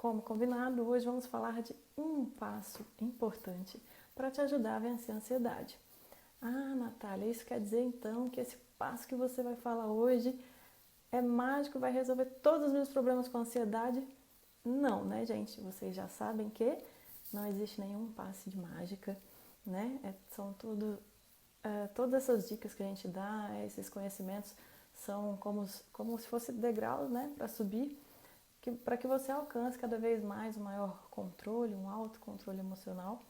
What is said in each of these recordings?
como combinado, hoje vamos falar de um passo importante para te ajudar a vencer a ansiedade. Ah, Natália, isso quer dizer então que esse passo que você vai falar hoje é mágico, vai resolver todos os meus problemas com ansiedade? Não, né, gente? Vocês já sabem que não existe nenhum passe de mágica, né? Todas essas dicas que a gente dá, esses conhecimentos são como se fossem degraus, né, para subir, para que você alcance cada vez mais um maior controle, um autocontrole emocional,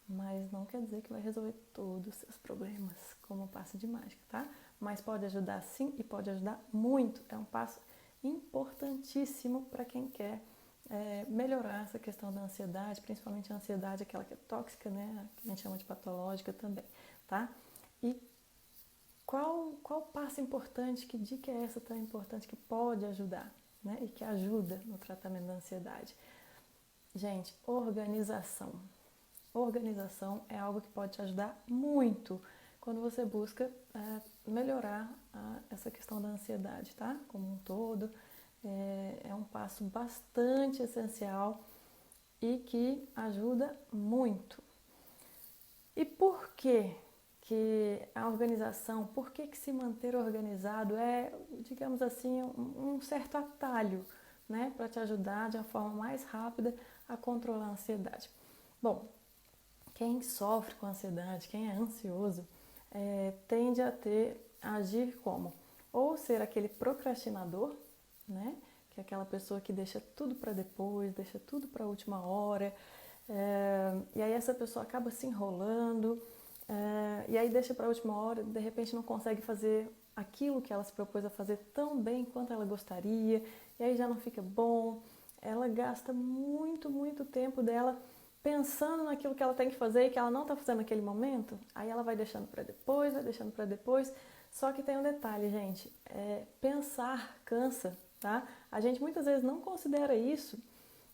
mas não quer dizer que vai resolver todos os seus problemas como um passo de mágica, tá? Mas pode ajudar sim e pode ajudar muito. É um passo importantíssimo para quem quer melhorar essa questão da ansiedade, principalmente a ansiedade, aquela que é tóxica, né? Que a gente chama de patológica também, tá? E qual passo importante, que dica é essa tão importante que pode ajudar, né? E que ajuda no tratamento da ansiedade? Gente, organização. Organização é algo que pode te ajudar muito quando você busca melhorar essa questão da ansiedade, tá? Como um todo, é um passo bastante essencial e que ajuda muito. E por que a organização, por que se manter organizado é, digamos assim, um certo atalho, né, para te ajudar de uma forma mais rápida a controlar a ansiedade? Bom, quem sofre com ansiedade, quem é ansioso, tende a agir como? Ou ser aquele procrastinador, né? Que é aquela pessoa que deixa tudo para depois, deixa tudo para a última hora, e aí essa pessoa acaba se enrolando, e aí deixa para a última hora, de repente não consegue fazer aquilo que ela se propôs a fazer tão bem quanto ela gostaria, e aí já não fica bom, ela gasta muito, muito tempo dela pensando naquilo que ela tem que fazer e que ela não está fazendo naquele momento, aí ela vai deixando para depois, vai deixando para depois. Só que tem um detalhe, gente, pensar cansa, tá? A gente muitas vezes não considera isso,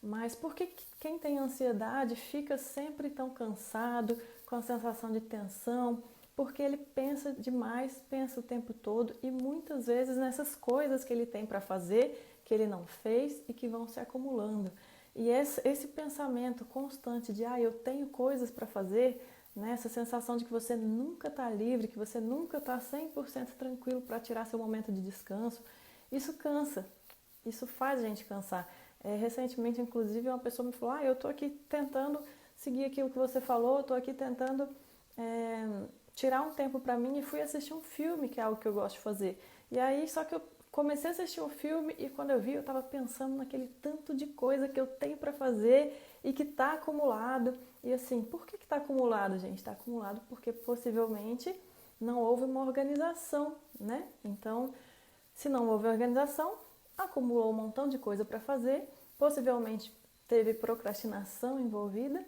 mas por que quem tem ansiedade fica sempre tão cansado, com a sensação de tensão? Porque ele pensa demais, pensa o tempo todo e muitas vezes nessas coisas que ele tem para fazer, que ele não fez e que vão se acumulando. E esse pensamento constante de, eu tenho coisas para fazer, né? Essa sensação de que você nunca está livre, que você nunca está 100% tranquilo para tirar seu momento de descanso, isso cansa, isso faz a gente cansar. Recentemente, inclusive, uma pessoa me falou, eu estou aqui tentando seguir aquilo que você falou, estou aqui tentando tirar um tempo para mim e fui assistir um filme, que é algo que eu gosto de fazer. E aí, só que eu comecei a assistir um filme e quando eu vi, eu estava pensando naquele tanto de coisa que eu tenho para fazer e que está acumulado. E assim, por que está acumulado, gente? Está acumulado porque possivelmente não houve uma organização, né? Então, se não houve organização, acumulou um montão de coisa para fazer, possivelmente teve procrastinação envolvida,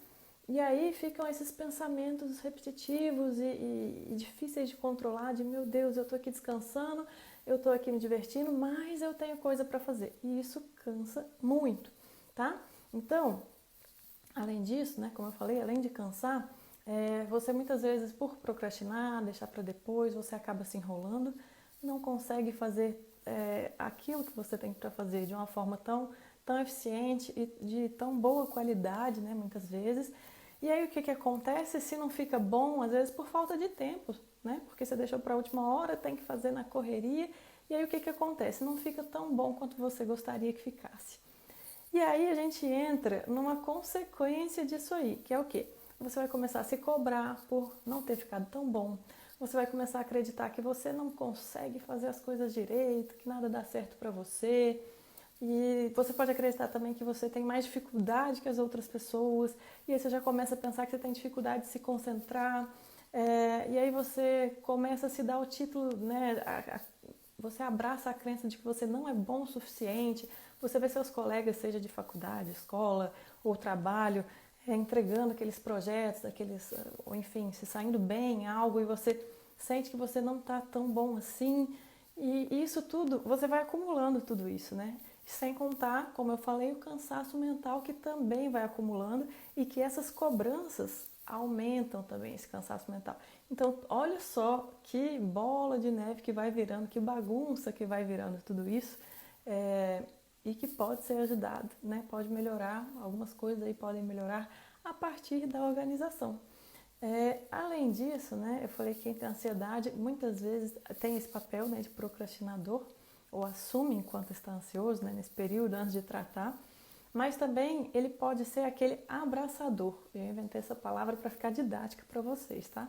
e aí ficam esses pensamentos repetitivos e difíceis de controlar, de meu Deus, eu estou aqui descansando, eu estou aqui me divertindo, mas eu tenho coisa para fazer. E isso cansa muito, tá? Então, além disso, né, como eu falei, além de cansar, você muitas vezes, por procrastinar, deixar para depois, você acaba se enrolando, não consegue fazer aquilo que você tem para fazer de uma forma tão eficiente e de tão boa qualidade, né, muitas vezes. E aí o que acontece? Se não fica bom, às vezes por falta de tempo, né? Porque você deixou para a última hora, tem que fazer na correria, e aí o que acontece? Não fica tão bom quanto você gostaria que ficasse. E aí a gente entra numa consequência disso aí, que é o quê? Você vai começar a se cobrar por não ter ficado tão bom. Você vai começar a acreditar que você não consegue fazer as coisas direito, que nada dá certo para você. E você pode acreditar também que você tem mais dificuldade que as outras pessoas. E aí você já começa a pensar que você tem dificuldade de se concentrar. E aí você começa a se dar o título, né? Você abraça a crença de que você não é bom o suficiente. Você vê seus colegas, seja de faculdade, escola ou trabalho, entregando aqueles projetos, ou enfim, se saindo bem em algo e você sente que você não está tão bom assim. E isso tudo, você vai acumulando tudo isso, né? Sem contar, como eu falei, o cansaço mental que também vai acumulando e que essas cobranças aumentam também esse cansaço mental. Então, olha só que bola de neve que vai virando, que bagunça que vai virando tudo isso. e que pode ser ajudado, né? Pode melhorar, algumas coisas aí podem melhorar a partir da organização. Além disso, né, eu falei que quem tem ansiedade muitas vezes tem esse papel, né, de procrastinador, ou assume enquanto está ansioso, né, nesse período antes de tratar, mas também ele pode ser aquele abraçador. Eu inventei essa palavra para ficar didática para vocês, tá?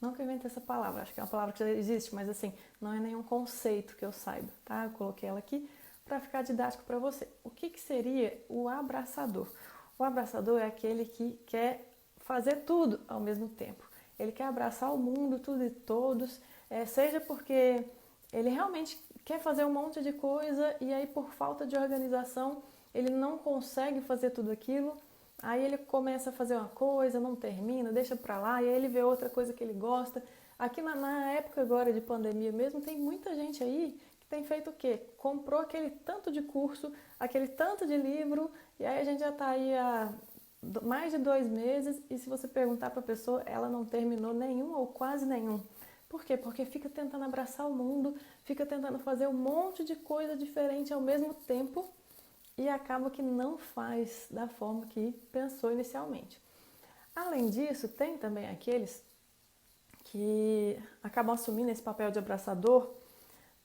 Não que eu inventei essa palavra, acho que é uma palavra que já existe, mas assim, não é nenhum conceito que eu saiba, tá? Eu coloquei ela aqui para ficar didático para você. O que seria o abraçador? O abraçador é aquele que quer fazer tudo ao mesmo tempo. Ele quer abraçar o mundo, tudo e todos, seja porque ele realmente quer fazer um monte de coisa e aí por falta de organização ele não consegue fazer tudo aquilo, aí ele começa a fazer uma coisa, não termina, deixa pra lá, e aí ele vê outra coisa que ele gosta. Aqui na época agora de pandemia mesmo, tem muita gente aí que tem feito o quê? Comprou aquele tanto de curso, aquele tanto de livro, e aí a gente já tá aí há mais de 2 meses, e se você perguntar pra pessoa, ela não terminou nenhum ou quase nenhum. Por quê? Porque fica tentando abraçar o mundo, fica tentando fazer um monte de coisa diferente ao mesmo tempo, e acaba que não faz da forma que pensou inicialmente. Além disso, tem também aqueles que acabam assumindo esse papel de abraçador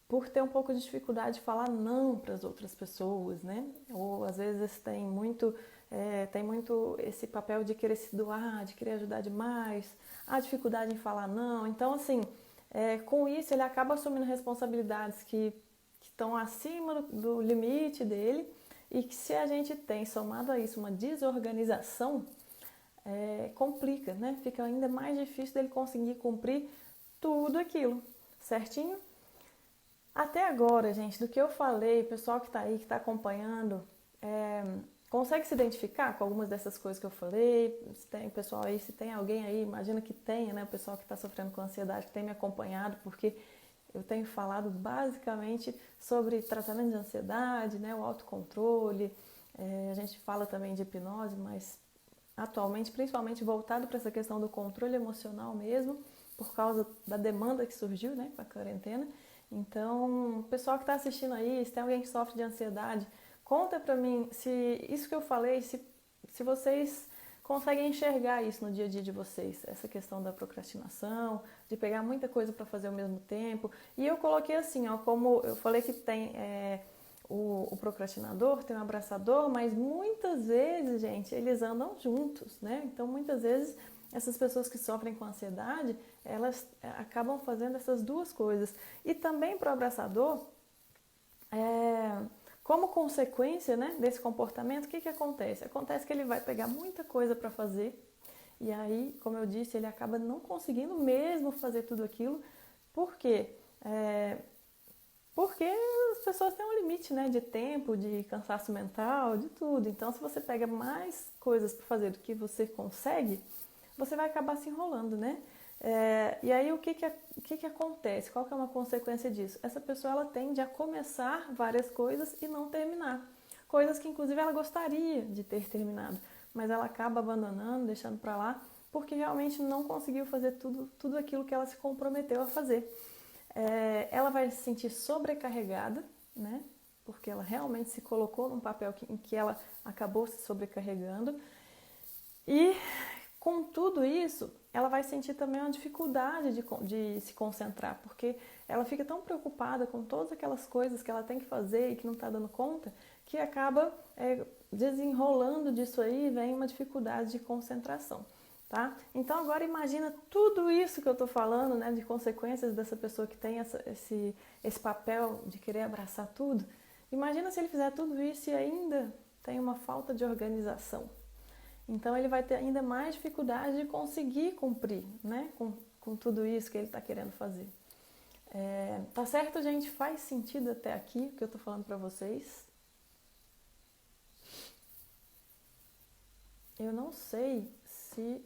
por ter um pouco de dificuldade de falar não para as outras pessoas, né? Ou às vezes tem muito esse papel de querer se doar, de querer ajudar demais, a dificuldade em falar não. Então, assim, com isso ele acaba assumindo responsabilidades que estão acima do limite dele, e que se a gente tem, somado a isso, uma desorganização, complica, né? Fica ainda mais difícil dele conseguir cumprir tudo aquilo, certinho? Até agora, gente, do que eu falei, o pessoal que está aí, que está acompanhando, consegue se identificar com algumas dessas coisas que eu falei? Se tem pessoal aí, se tem alguém aí, imagina que tenha, né? O pessoal que está sofrendo com ansiedade, que tem me acompanhado, porque eu tenho falado basicamente sobre tratamento de ansiedade, né, o autocontrole. A gente fala também de hipnose, mas atualmente, principalmente voltado para essa questão do controle emocional mesmo, por causa da demanda que surgiu, né, com a quarentena. Então, o pessoal que está assistindo aí, se tem alguém que sofre de ansiedade, conta para mim se isso que eu falei, se vocês conseguem enxergar isso no dia a dia de vocês, essa questão da procrastinação, de pegar muita coisa para fazer ao mesmo tempo. E eu coloquei assim, ó, como eu falei que tem o procrastinador, tem o abraçador, mas muitas vezes, gente, eles andam juntos, né? Então, muitas vezes, essas pessoas que sofrem com ansiedade, elas acabam fazendo essas duas coisas. E também para o abraçador, como consequência, né, desse comportamento, o que acontece? Acontece que ele vai pegar muita coisa para fazer, e aí, como eu disse, ele acaba não conseguindo mesmo fazer tudo aquilo. Por quê? Porque as pessoas têm um limite, né, de tempo, de cansaço mental, de tudo. Então, se você pega mais coisas para fazer do que você consegue, você vai acabar se enrolando, né? E aí, o que acontece? Qual que é uma consequência disso? Essa pessoa, ela tende a começar várias coisas e não terminar. Coisas que, inclusive, ela gostaria de ter terminado, mas ela acaba abandonando, deixando para lá, porque realmente não conseguiu fazer tudo aquilo que ela se comprometeu a fazer. Ela vai se sentir sobrecarregada, né? Porque ela realmente se colocou num papel em que ela acabou se sobrecarregando. E com tudo isso, ela vai sentir também uma dificuldade de se concentrar, porque ela fica tão preocupada com todas aquelas coisas que ela tem que fazer e que não está dando conta, que acaba desenrolando disso aí, vem uma dificuldade de concentração. Tá? Então agora imagina tudo isso que eu estou falando, né, de consequências dessa pessoa que tem esse papel de querer abraçar tudo. Imagina se ele fizer tudo isso e ainda tem uma falta de organização. Então ele vai ter ainda mais dificuldade de conseguir cumprir, né, com tudo isso que ele está querendo fazer. Tá certo, gente? Faz sentido até aqui o que eu estou falando para vocês? Eu não sei se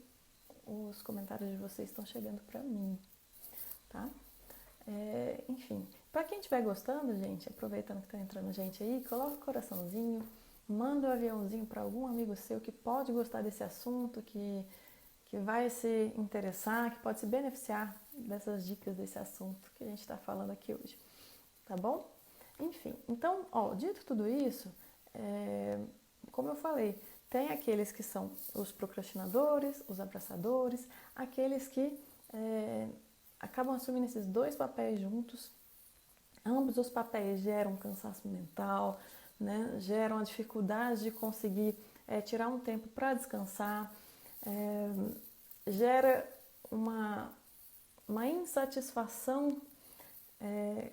os comentários de vocês estão chegando para mim, tá? Enfim, para quem estiver gostando, gente, aproveitando que está entrando gente aí, coloca o coraçãozinho, manda o aviãozinho para algum amigo seu que pode gostar desse assunto, que vai se interessar, que pode se beneficiar dessas dicas desse assunto que a gente está falando aqui hoje, tá bom? Enfim, então, dito tudo isso, como eu falei, tem aqueles que são os procrastinadores, os abraçadores, aqueles que acabam assumindo esses dois papéis juntos. Ambos os papéis geram cansaço mental, né? Geram a dificuldade de conseguir tirar um tempo para descansar, gera uma insatisfação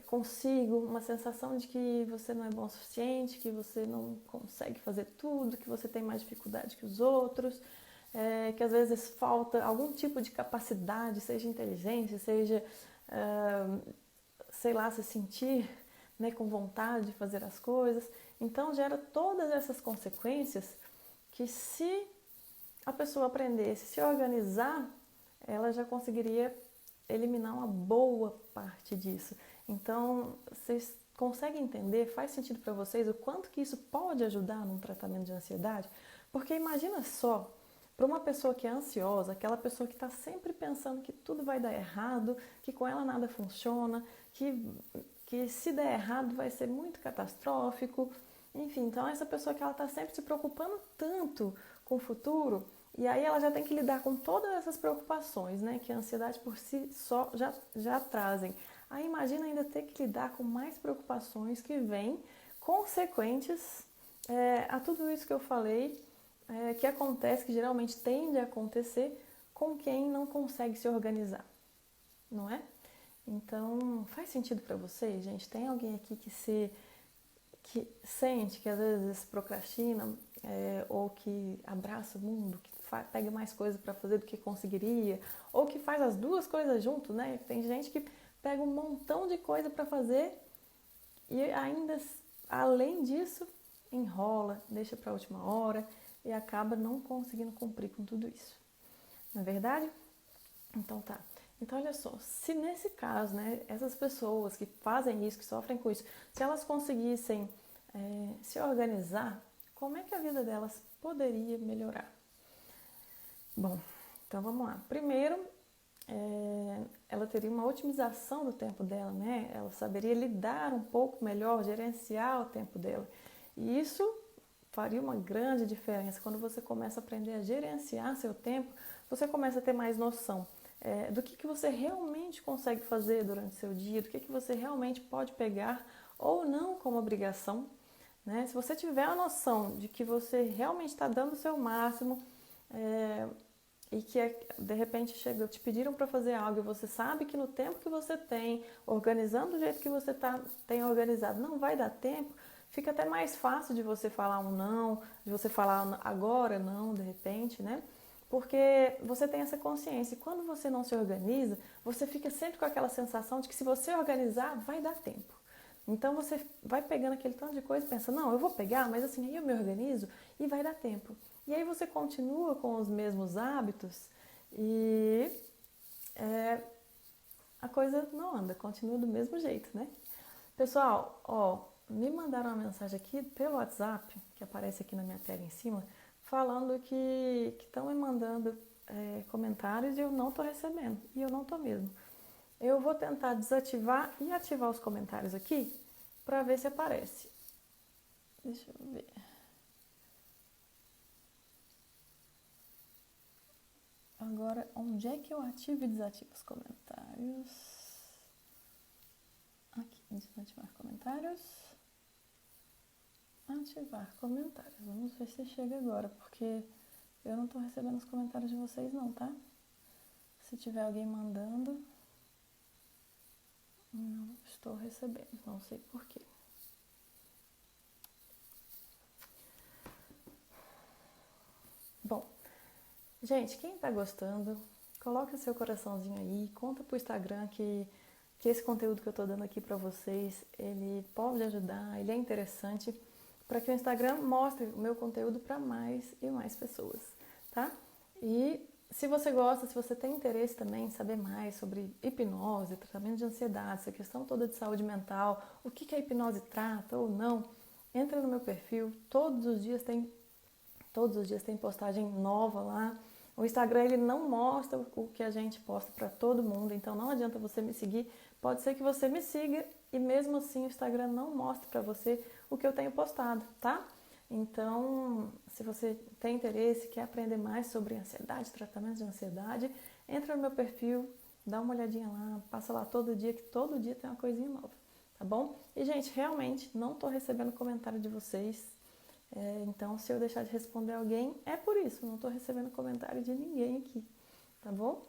consigo, uma sensação de que você não é bom o suficiente, que você não consegue fazer tudo, que você tem mais dificuldade que os outros, que às vezes falta algum tipo de capacidade, seja inteligência, seja, sei lá, se sentir, né, com vontade de fazer as coisas. Então gera todas essas consequências que, se a pessoa aprendesse a se organizar, ela já conseguiria eliminar uma boa parte disso. Então, vocês conseguem entender, faz sentido para vocês o quanto que isso pode ajudar num tratamento de ansiedade? Porque imagina só, para uma pessoa que é ansiosa, aquela pessoa que está sempre pensando que tudo vai dar errado, que com ela nada funciona, que se der errado vai ser muito catastrófico. Enfim, então essa pessoa que ela está sempre se preocupando tanto com o futuro, e aí ela já tem que lidar com todas essas preocupações, né, que a ansiedade por si só já trazem. Aí imagina ainda ter que lidar com mais preocupações que vêm consequentes a tudo isso que eu falei, que acontece, que geralmente tende a acontecer com quem não consegue se organizar, não é? Então, faz sentido para vocês, gente? Tem alguém aqui que sente que às vezes procrastina, ou que abraça o mundo, que pega mais coisas para fazer do que conseguiria, ou que faz as duas coisas junto, né? Tem gente que pega um montão de coisa para fazer e ainda, além disso, enrola, deixa para a última hora e acaba não conseguindo cumprir com tudo isso. Não é verdade? Então tá. Então olha só, se nesse caso, né, essas pessoas que fazem isso, que sofrem com isso, se elas conseguissem se organizar, como é que a vida delas poderia melhorar? Bom, então vamos lá. Primeiro, ela teria uma otimização do tempo dela, né? Ela saberia lidar um pouco melhor, gerenciar o tempo dela. E isso faria uma grande diferença. Quando você começa a aprender a gerenciar seu tempo, você começa a ter mais noção do que você realmente consegue fazer durante o seu dia, do que você realmente pode pegar ou não como obrigação, né? Se você tiver a noção de que você realmente está dando o seu máximo, e que de repente te pediram para fazer algo e você sabe que no tempo que você tem, organizando do jeito que você tem organizado, não vai dar tempo, fica até mais fácil de você falar um não, de você falar agora não, de repente, né? Porque você tem essa consciência. E quando você não se organiza, você fica sempre com aquela sensação de que se você organizar, vai dar tempo. Então você vai pegando aquele tanto de coisa e pensa, não, eu vou pegar, mas assim, aí eu me organizo e vai dar tempo. E aí você continua com os mesmos hábitos e a coisa não anda, continua do mesmo jeito, né? Pessoal, me mandaram uma mensagem aqui pelo WhatsApp, que aparece aqui na minha tela em cima, falando que estão me mandando comentários e eu não estou recebendo. E eu não estou mesmo. Eu vou tentar desativar e ativar os comentários aqui para ver se aparece. Deixa eu ver. Agora, onde é que eu ativo e desativo os comentários? Aqui, desativar comentários. Ativar comentários. Vamos ver se chega agora, porque eu não estou recebendo os comentários de vocês não, tá? Se tiver alguém mandando, não estou recebendo, não sei porquê. Bom, gente, quem tá gostando, coloca seu coraçãozinho aí, conta pro Instagram que esse conteúdo que eu tô dando aqui pra vocês, ele pode ajudar, ele é interessante, para que o Instagram mostre o meu conteúdo para mais e mais pessoas, tá? E se você gosta, se você tem interesse também em saber mais sobre hipnose, tratamento de ansiedade, essa questão toda de saúde mental, o que a hipnose trata ou não, entra no meu perfil, todos os dias tem postagem nova lá. O Instagram ele não mostra o que a gente posta para todo mundo, então não adianta você me seguir. Pode ser que você me siga e mesmo assim o Instagram não mostre para você o que eu tenho postado, tá? Então, se você tem interesse, quer aprender mais sobre ansiedade, tratamento de ansiedade, entra no meu perfil, dá uma olhadinha lá, passa lá todo dia, que todo dia tem uma coisinha nova, tá bom? E, gente, realmente não tô recebendo comentário de vocês, então se eu deixar de responder alguém, é por isso, não tô recebendo comentário de ninguém aqui, tá bom?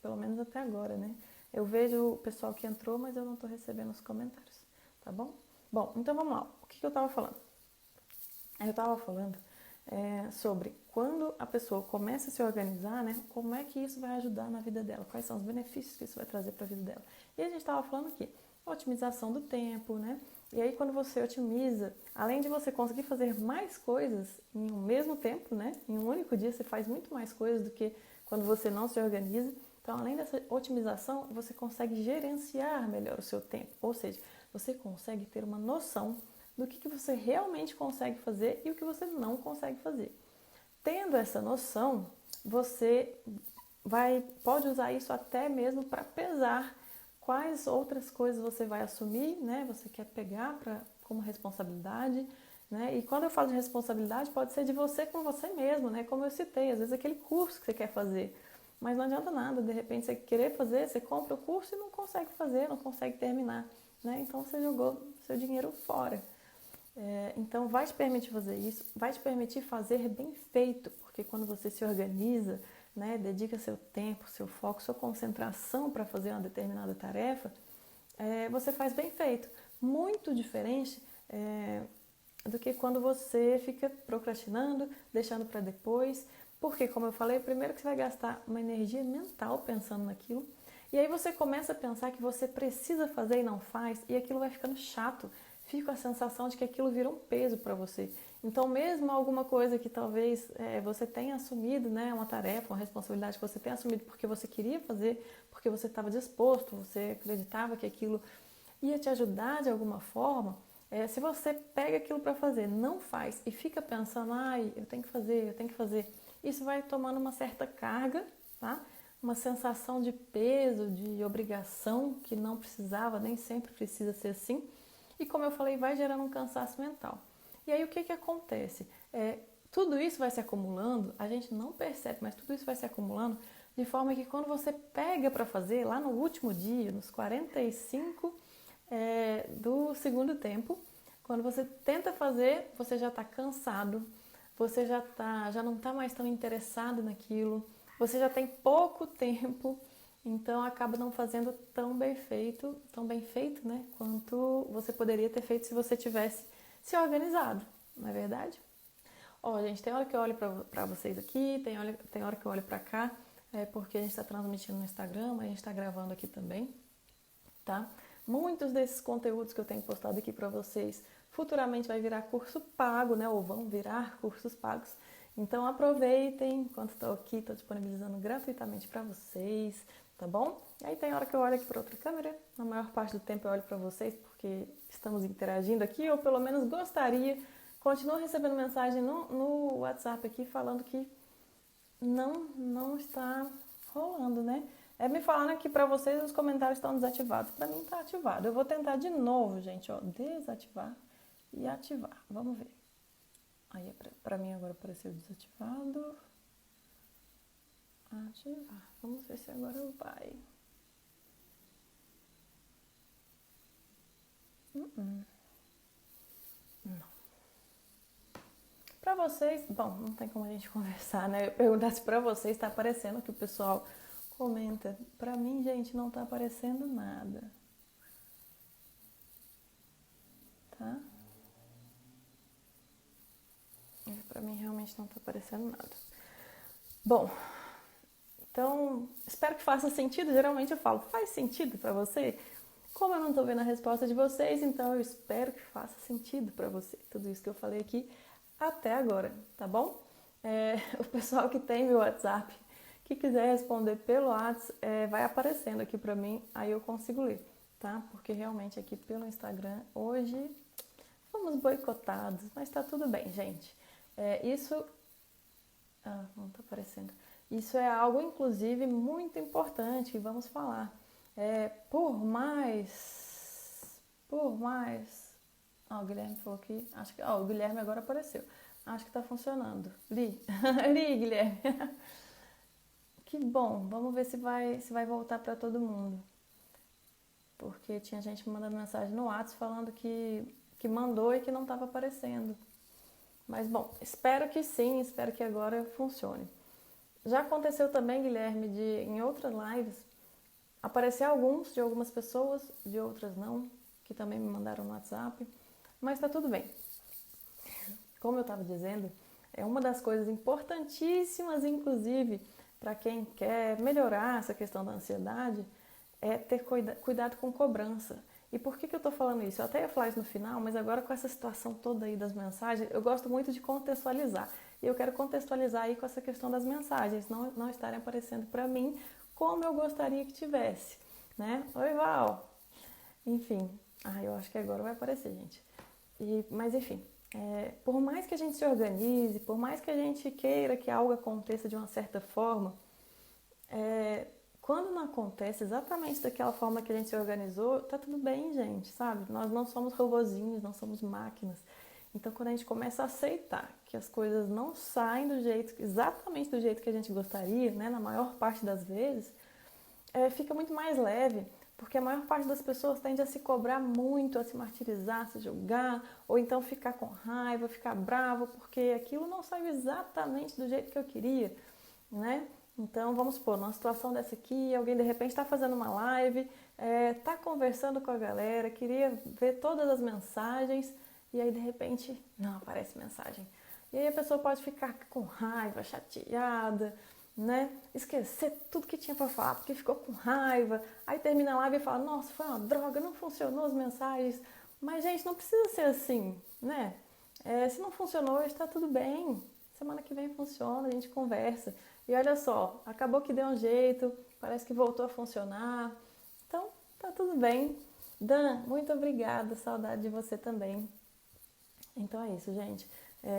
Pelo menos até agora, né? Eu vejo o pessoal que entrou, mas eu não tô recebendo os comentários, tá bom? Bom, então vamos lá, o que eu tava falando? Eu estava falando sobre quando a pessoa começa a se organizar, né? Como é que isso vai ajudar na vida dela? Quais são os benefícios que isso vai trazer para a vida dela? E a gente estava falando aqui, otimização do tempo, né? E aí quando você otimiza, além de você conseguir fazer mais coisas em um mesmo tempo, né? Em um único dia você faz muito mais coisas do que quando você não se organiza. Então, além dessa otimização, você consegue gerenciar melhor o seu tempo. Ou seja, você consegue ter uma noção do que você realmente consegue fazer e o que você não consegue fazer. Tendo essa noção, você pode usar isso até mesmo para pesar quais outras coisas você vai assumir, né? Você quer pegar como responsabilidade, né? E quando eu falo de responsabilidade, pode ser de você com você mesmo, né? Como eu citei, às vezes aquele curso que você quer fazer, mas não adianta nada, de repente você querer fazer, você compra o curso e não consegue fazer, não consegue terminar, né? Então você jogou seu dinheiro fora. Então vai te permitir fazer isso, vai te permitir fazer bem feito, porque quando você se organiza, né, dedica seu tempo, seu foco, sua concentração para fazer uma determinada tarefa, você faz bem feito. Muito diferente do que quando você fica procrastinando, deixando para depois, porque, como eu falei, primeiro que você vai gastar uma energia mental pensando naquilo, e aí você começa a pensar que você precisa fazer e não faz, e aquilo vai ficando chato, fica a sensação de que aquilo vira um peso para você. Então, mesmo alguma coisa que talvez você tenha assumido, né, uma tarefa, uma responsabilidade que você tenha assumido porque você queria fazer, porque você estava disposto, você acreditava que aquilo ia te ajudar de alguma forma, se você pega aquilo para fazer, não faz e fica pensando, ai, eu tenho que fazer, isso vai tomando uma certa carga, tá? Uma sensação de peso, de obrigação que não precisava, nem sempre precisa ser assim. E como eu falei, vai gerando um cansaço mental. E aí o que acontece? Tudo isso vai se acumulando, a gente não percebe, mas tudo isso vai se acumulando de forma que quando você pega para fazer, lá no último dia, nos 45 do segundo tempo, quando você tenta fazer, você já está cansado, você já não está mais tão interessado naquilo, você já tem pouco tempo, então acaba não fazendo tão bem feito, né, quanto você poderia ter feito se você tivesse se organizado, não é verdade? Ó, gente, tem hora que eu olho para vocês aqui, tem hora que eu olho para cá, porque a gente está transmitindo no Instagram, a gente está gravando aqui também, tá? Muitos desses conteúdos que eu tenho postado aqui para vocês futuramente vai virar curso pago, né? Ou vão virar cursos pagos. Então aproveitem enquanto estou aqui, estou disponibilizando gratuitamente para vocês, tá bom? E aí tem hora que eu olho aqui para outra câmera, na maior parte do tempo eu olho para vocês porque estamos interagindo aqui, ou pelo menos gostaria. Continuo recebendo mensagem no WhatsApp aqui falando que não está rolando, né? Me falando aqui pra vocês os comentários estão desativados. Pra mim tá ativado. Eu vou tentar de novo, gente, ó, desativar e ativar. Vamos ver. Aí pra mim agora apareceu desativado. Ativar. Vamos ver se agora vai. Não. Pra vocês, bom, não tem como a gente conversar, né? Eu perguntar se pra vocês tá aparecendo que o pessoal comenta. Pra mim, gente, não tá aparecendo nada. Tá? Pra mim realmente não tá aparecendo nada. Bom, então espero que faça sentido. Geralmente eu falo, faz sentido pra você? Como eu não tô vendo a resposta de vocês, então eu espero que faça sentido pra você. Tudo isso que eu falei aqui até agora, tá bom? O pessoal que tem meu WhatsApp, que quiser responder pelo WhatsApp, vai aparecendo aqui pra mim, aí eu consigo ler, tá? Porque realmente aqui pelo Instagram, hoje, fomos boicotados, mas tá tudo bem, gente. Isso... Ah, não tá aparecendo. Isso é algo, inclusive, muito importante que vamos falar. Por mais... O Guilherme falou que... Acho que... o Guilherme agora apareceu. Acho que tá funcionando. Li. Li, Guilherme. Que bom. Vamos ver se vai voltar para todo mundo. Porque tinha gente me mandando mensagem no WhatsApp falando que mandou e que não estava aparecendo. Mas, bom, espero que sim. Espero que agora funcione. Já aconteceu também, Guilherme, em outras lives, aparecer alguns de algumas pessoas, de outras não, que também me mandaram no WhatsApp. Mas tá tudo bem. Como eu estava dizendo, é uma das coisas importantíssimas, inclusive, para quem quer melhorar essa questão da ansiedade, é ter cuidado com cobrança. E por que eu estou falando isso? Eu até ia falar isso no final, mas agora com essa situação toda aí das mensagens, eu gosto muito de contextualizar. E eu quero contextualizar aí com essa questão das mensagens, não estarem aparecendo para mim como eu gostaria que tivesse, né? Oi, Val! Enfim, eu acho que agora vai aparecer, gente. Mas enfim, por mais que a gente se organize, por mais que a gente queira que algo aconteça de uma certa forma, quando não acontece exatamente daquela forma que a gente se organizou, tá tudo bem, gente, sabe? Nós não somos robozinhos, não somos máquinas. Então, quando a gente começa a aceitar que as coisas não saem exatamente do jeito que a gente gostaria, né, na maior parte das vezes, fica muito mais leve, porque a maior parte das pessoas tende a se cobrar muito, a se martirizar, a se julgar, ou então ficar com raiva, ficar bravo, porque aquilo não saiu exatamente do jeito que eu queria, né? Então, vamos supor, numa situação dessa aqui, alguém de repente está fazendo uma live, está conversando com a galera, queria ver todas as mensagens, e aí de repente não aparece mensagem. E aí a pessoa pode ficar com raiva, chateada, né? Esquecer tudo que tinha para falar porque ficou com raiva. Aí termina a live e fala, nossa, foi uma droga, não funcionou as mensagens. Mas, gente, não precisa ser assim, né? Se não funcionou hoje, tá tudo bem. Semana que vem funciona, a gente conversa. E olha só, acabou que deu um jeito, parece que voltou a funcionar. Então, tá tudo bem. Dan, muito obrigada, saudade de você também. Então é isso, gente.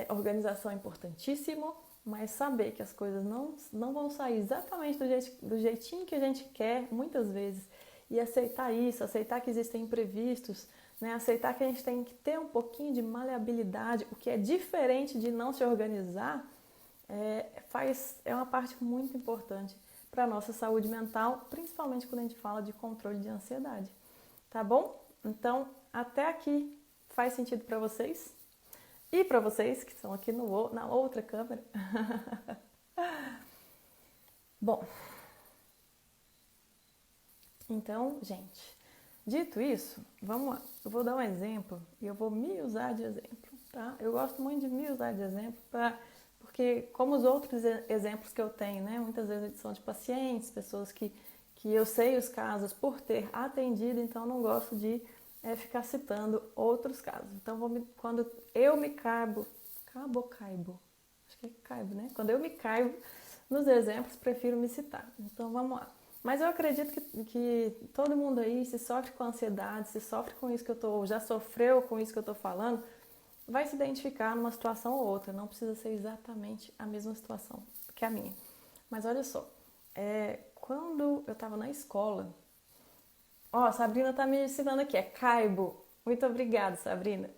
Organização é importantíssimo, mas saber que as coisas não vão sair exatamente do jeitinho que a gente quer, muitas vezes, e aceitar isso, aceitar que existem imprevistos, né? Aceitar que a gente tem que ter um pouquinho de maleabilidade, o que é diferente de não se organizar, é uma parte muito importante para a nossa saúde mental, principalmente quando a gente fala de controle de ansiedade. Tá bom? Então, até aqui faz sentido para vocês? E para vocês que estão aqui na outra câmera? Bom, então, gente, dito isso, vamos lá. Eu vou dar um exemplo e eu vou me usar de exemplo, tá? Eu gosto muito de me usar de exemplo porque, como os outros exemplos que eu tenho, né? Muitas vezes são de pacientes, pessoas que eu sei os casos por ter atendido, então eu não gosto de ficar citando outros casos. Então, quando eu me caibo, acho que é caibo, né? Quando eu me caibo nos exemplos, prefiro me citar. Então, vamos lá. Mas eu acredito que todo mundo aí se sofre com ansiedade, se sofre com isso já sofreu com isso que eu estou falando, vai se identificar numa situação ou outra. Não precisa ser exatamente a mesma situação que a minha. Mas olha só, quando eu estava na escola, a Sabrina está me ensinando aqui, é caibo. Muito obrigada, Sabrina.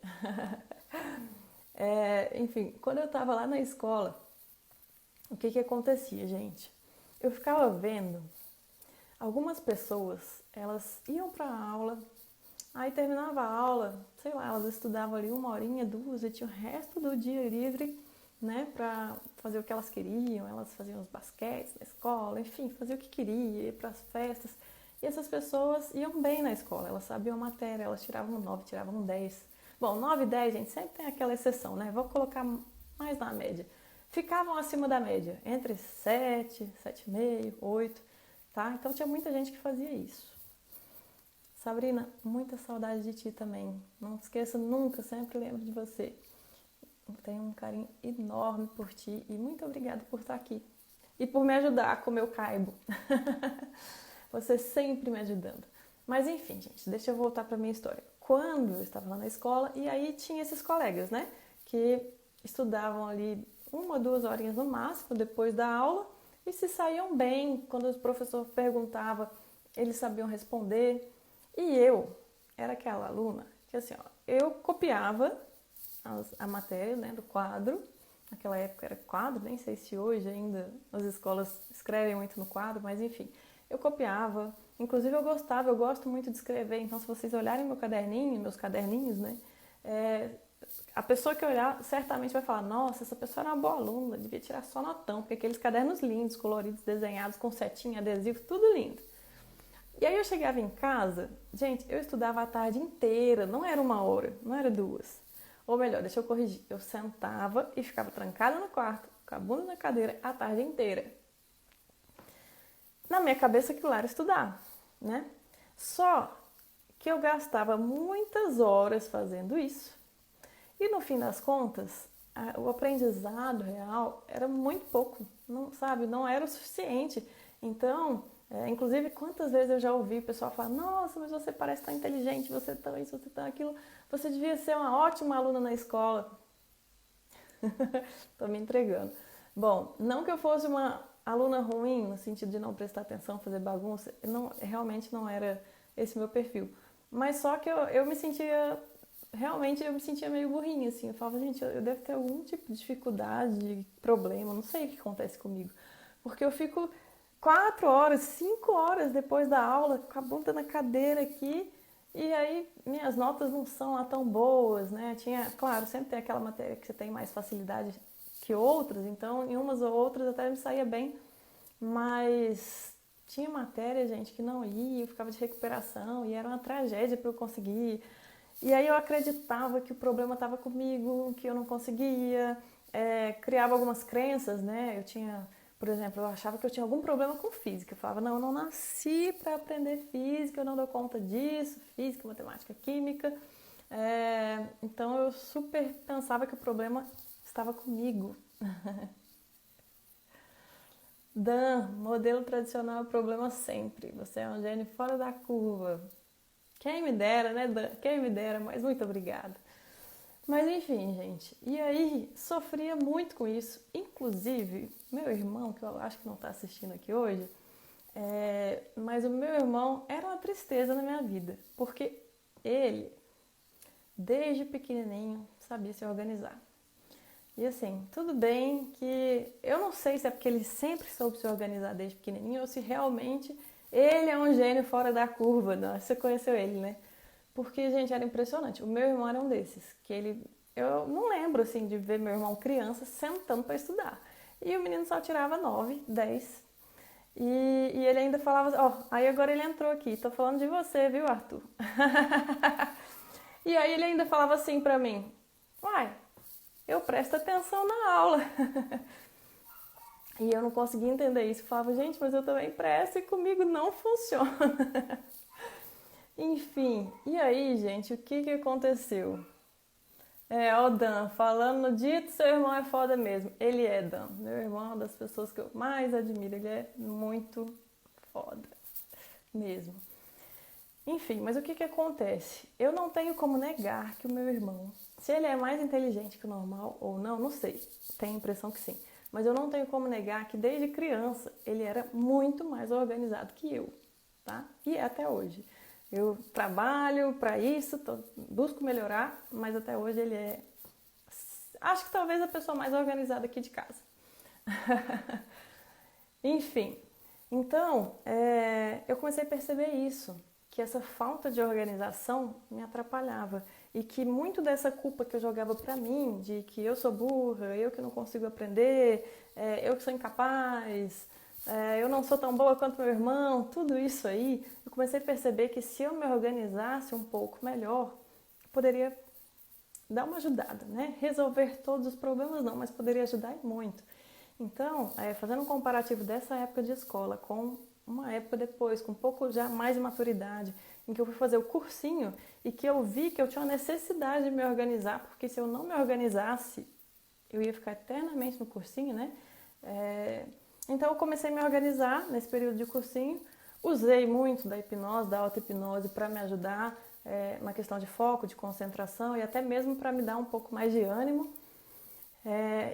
Enfim, quando eu estava lá na escola, o que acontecia, gente? Eu ficava vendo algumas pessoas, elas iam para a aula, aí terminava a aula, sei lá, elas estudavam ali 1 horinha, 2, e tinha o resto do dia livre, né, para fazer o que elas queriam. Elas faziam os basquetes na escola, enfim, faziam o que queria, ir para as festas. E essas pessoas iam bem na escola, elas sabiam a matéria, elas tiravam 9, tiravam 10. Bom, 9 e 10, gente, sempre tem aquela exceção, né? Vou colocar mais na média. Ficavam acima da média, entre 7, 7,5, 8, tá? Então tinha muita gente que fazia isso. Sabrina, muita saudade de ti também. Não esqueça nunca, sempre lembro de você. Eu tenho um carinho enorme por ti e muito obrigada por estar aqui. E por me ajudar com o meu caibo. Você sempre me ajudando. Mas enfim, gente, deixa eu voltar para minha história. Quando eu estava lá na escola, e aí tinha esses colegas, né? Que estudavam ali 1, 2 horinhas no máximo depois da aula e se saíam bem. Quando o professor perguntava, eles sabiam responder. E eu era aquela aluna que assim, eu copiava a matéria, né, do quadro. Naquela época era quadro, nem sei se hoje ainda as escolas escrevem muito no quadro, mas enfim, eu copiava. Inclusive eu gosto muito de escrever, então se vocês olharem meu caderninho, meus caderninhos, né, a pessoa que olhar certamente vai falar, nossa, essa pessoa era uma boa aluna, devia tirar só notão, porque aqueles cadernos lindos, coloridos, desenhados, com setinha, adesivo, tudo lindo. E aí eu chegava em casa, gente, eu estudava a tarde inteira, não era 1 hora, não era 2. Ou melhor, deixa eu corrigir, eu sentava e ficava trancada no quarto, com a bunda na cadeira, a tarde inteira. Na minha cabeça aquilo era estudar, né? Só que eu gastava muitas horas fazendo isso. E no fim das contas, o aprendizado real era muito pouco, não, sabe? Não era o suficiente. Então, inclusive, quantas vezes eu já ouvi o pessoal falar, nossa, mas você parece tão inteligente, você tão isso, você tão aquilo, você devia ser uma ótima aluna na escola. Tô me entregando. Bom, não que eu fosse uma aluna ruim, no sentido de não prestar atenção, fazer bagunça, realmente não era esse meu perfil. Mas só que eu me sentia, realmente eu me sentia meio burrinha, assim. Eu falava, gente, eu devo ter algum tipo de dificuldade, problema, não sei o que acontece comigo. Porque eu fico 4 horas, 5 horas depois da aula, com a bunda na cadeira aqui, e aí minhas notas não são lá tão boas, né? Claro, sempre tem aquela matéria que você tem mais facilidade que outras, então em umas ou outras até me saía bem, mas tinha matéria, gente, que não ia, eu ficava de recuperação e era uma tragédia para eu conseguir. E aí eu acreditava que o problema estava comigo, que eu não conseguia, criava algumas crenças, né? Por exemplo, eu achava que eu tinha algum problema com física. Eu falava, não, eu não nasci para aprender física, eu não dou conta disso, física, matemática, química. Então eu super pensava que o problema estava comigo. Dan, modelo tradicional é problema sempre. Você é um gênio fora da curva. Quem me dera, né, Dan? Quem me dera, mas muito obrigada. Mas enfim, gente. E aí, sofria muito com isso. Inclusive, meu irmão, que eu acho que não está assistindo aqui hoje, mas o meu irmão era uma tristeza na minha vida. Porque ele, desde pequenininho, sabia se organizar. E assim, tudo bem que eu não sei se é porque ele sempre soube se organizar desde pequenininho ou se realmente ele é um gênio fora da curva. Não, você conheceu ele, né? Porque, gente, era impressionante. O meu irmão era um desses, eu não lembro, assim, de ver meu irmão criança sentando para estudar. E o menino só tirava 9, 10. E ele ainda falava, aí agora ele entrou aqui, tô falando de você, viu, Arthur? E aí ele ainda falava assim pra mim, uai, eu presto atenção na aula. E eu não conseguia entender isso. Eu falava, gente, mas eu também presto e comigo não funciona. Enfim, e aí, gente, o que aconteceu? O Dan, falando no dito, seu irmão é foda mesmo. Ele é, Dan. Meu irmão é uma das pessoas que eu mais admiro. Ele é muito foda mesmo. Enfim, mas o que acontece? Eu não tenho como negar que o meu irmão, se ele é mais inteligente que o normal ou não, não sei. Tenho a impressão que sim. Mas eu não tenho como negar que desde criança ele era muito mais organizado que eu, tá? E é até hoje. Eu trabalho para isso, busco melhorar, mas até hoje ele é, acho que talvez a pessoa mais organizada aqui de casa. Enfim, então eu comecei a perceber isso, que essa falta de organização me atrapalhava e que muito dessa culpa que eu jogava para mim, de que eu sou burra, eu que não consigo aprender, eu que sou incapaz, eu não sou tão boa quanto meu irmão, tudo isso aí, eu comecei a perceber que se eu me organizasse um pouco melhor, eu poderia dar uma ajudada, né? Resolver todos os problemas não, mas poderia ajudar muito. Então, fazendo um comparativo dessa época de escola com uma época depois, com um pouco já mais de maturidade, em que eu fui fazer o cursinho e que eu vi que eu tinha uma necessidade de me organizar, porque se eu não me organizasse, eu ia ficar eternamente no cursinho, né? Então eu comecei a me organizar nesse período de cursinho, usei muito da hipnose, da auto-hipnose para me ajudar na questão de foco, de concentração e até mesmo para me dar um pouco mais de ânimo.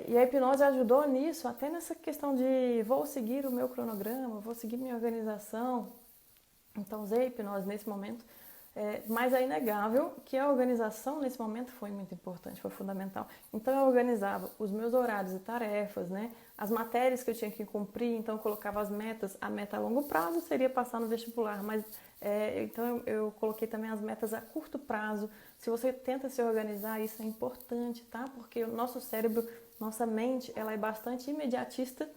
E a hipnose ajudou nisso, até nessa questão de vou seguir o meu cronograma, vou seguir minha organização. Então usei a hipnose nesse momento Mas é inegável que a organização nesse momento foi muito importante, foi fundamental. Então eu organizava os meus horários e tarefas, né? As matérias que eu tinha que cumprir, então eu colocava as metas. A meta a longo prazo seria passar no vestibular, mas então eu coloquei também as metas a curto prazo. Se você tenta se organizar, isso é importante, tá? Porque o nosso cérebro, nossa mente, ela é bastante imediatista.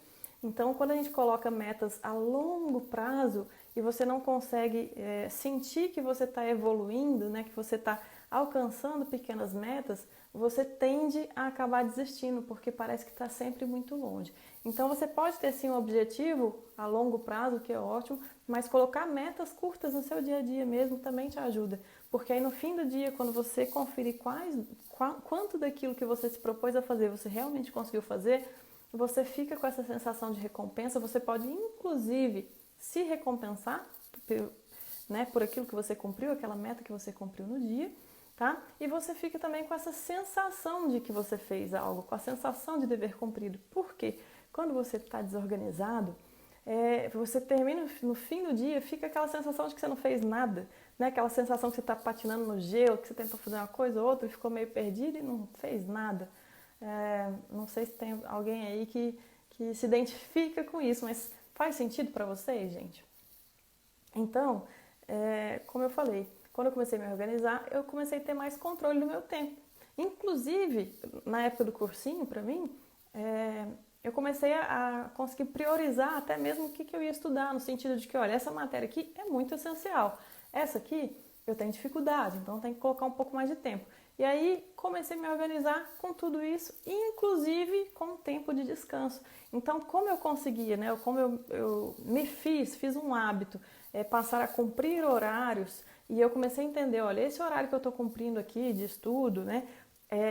Então, quando a gente coloca metas a longo prazo e você não consegue sentir que você está evoluindo, né, que você está alcançando pequenas metas, você tende a acabar desistindo, porque parece que está sempre muito longe. Então, você pode ter sim um objetivo a longo prazo, que é ótimo, mas colocar metas curtas no seu dia a dia mesmo também te ajuda. Porque aí no fim do dia, quando você conferir quanto daquilo que você se propôs a fazer você realmente conseguiu fazer, você fica com essa sensação de recompensa, você pode inclusive se recompensar, né, por aquilo que você cumpriu, aquela meta que você cumpriu no dia, tá? E você fica também com essa sensação de que você fez algo, com a sensação de dever cumprido. Por quê? Quando você está desorganizado, você termina no fim do dia, fica aquela sensação de que você não fez nada, né? Aquela sensação que você está patinando no gelo, que você tentou fazer uma coisa ou outra e ficou meio perdido e não fez nada. Não sei se tem alguém aí que se identifica com isso, mas faz sentido para vocês, gente? Então, como eu falei, quando eu comecei a me organizar, eu comecei a ter mais controle do meu tempo. Inclusive, na época do cursinho, para mim, eu comecei a conseguir priorizar até mesmo o que eu ia estudar, no sentido de que, olha, essa matéria aqui é muito essencial. Essa aqui eu tenho dificuldade, então tem que colocar um pouco mais de tempo. E aí comecei a me organizar com tudo isso, inclusive com tempo de descanso. Então, como eu conseguia, né? Como eu me fiz um hábito, passar a cumprir horários, e eu comecei a entender, olha, esse horário que eu estou cumprindo aqui de estudo, né?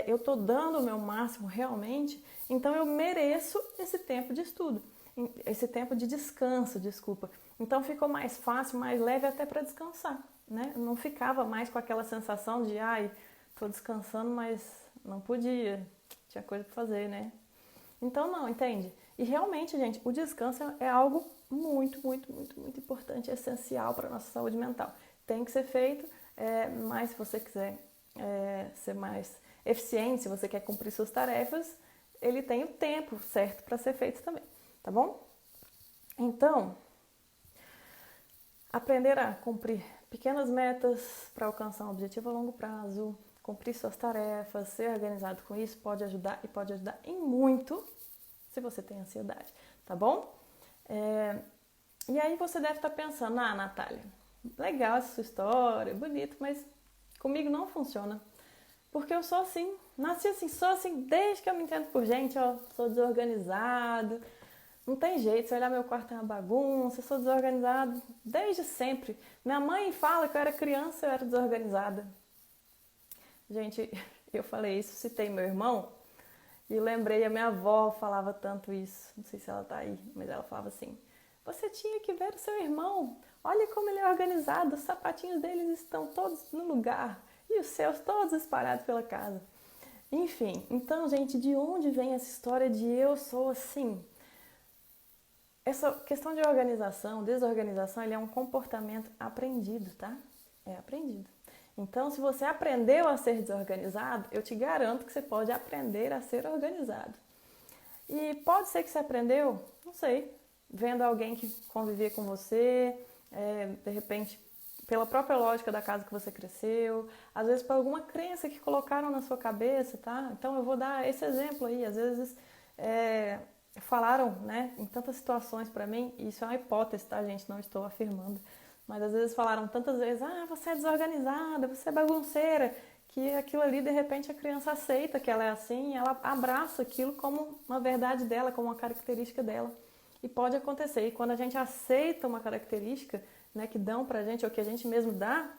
Eu estou dando o meu máximo realmente, então eu mereço esse tempo de estudo, esse tempo de descanso, desculpa. Então ficou mais fácil, mais leve até para descansar, né? Não ficava mais com aquela sensação de, tô descansando, mas não podia, tinha coisa para fazer, né? Então não, entende? E realmente, gente, o descanso é algo muito, muito, muito, muito importante, essencial para a nossa saúde mental. Tem que ser feito, mas se você quiser ser mais eficiente, se você quer cumprir suas tarefas, ele tem o tempo certo para ser feito também, tá bom? Então, aprender a cumprir pequenas metas para alcançar um objetivo a longo prazo, cumprir suas tarefas, ser organizado com isso pode ajudar e pode ajudar em muito se você tem ansiedade, tá bom? E aí você deve estar pensando, Natália, legal essa sua história, bonito, mas comigo não funciona. Porque eu sou assim, nasci assim, sou assim desde que eu me entendo por gente, sou desorganizado, não tem jeito, se olhar meu quarto é uma bagunça, eu sou desorganizado desde sempre. Minha mãe fala que eu era criança, eu era desorganizada. Gente, eu falei isso, citei meu irmão e lembrei, a minha avó falava tanto isso, não sei se ela tá aí, mas ela falava assim, você tinha que ver o seu irmão, olha como ele é organizado, os sapatinhos deles estão todos no lugar e os seus todos espalhados pela casa. Enfim, então, gente, de onde vem essa história de eu sou assim? Essa questão de organização, desorganização, ele é um comportamento aprendido, tá? É aprendido. Então, se você aprendeu a ser desorganizado, eu te garanto que você pode aprender a ser organizado. E pode ser que você aprendeu, não sei, vendo alguém que convivia com você, de repente, pela própria lógica da casa que você cresceu, às vezes por alguma crença que colocaram na sua cabeça, tá? Então, eu vou dar esse exemplo aí, às vezes falaram, né, em tantas situações pra mim, e isso é uma hipótese, tá, gente? Não estou afirmando. Mas às vezes falaram tantas vezes, você é desorganizada, você é bagunceira, que aquilo ali, de repente, a criança aceita que ela é assim, ela abraça aquilo como uma verdade dela, como uma característica dela. E pode acontecer. E quando a gente aceita uma característica, né, que dão pra gente, ou que a gente mesmo dá,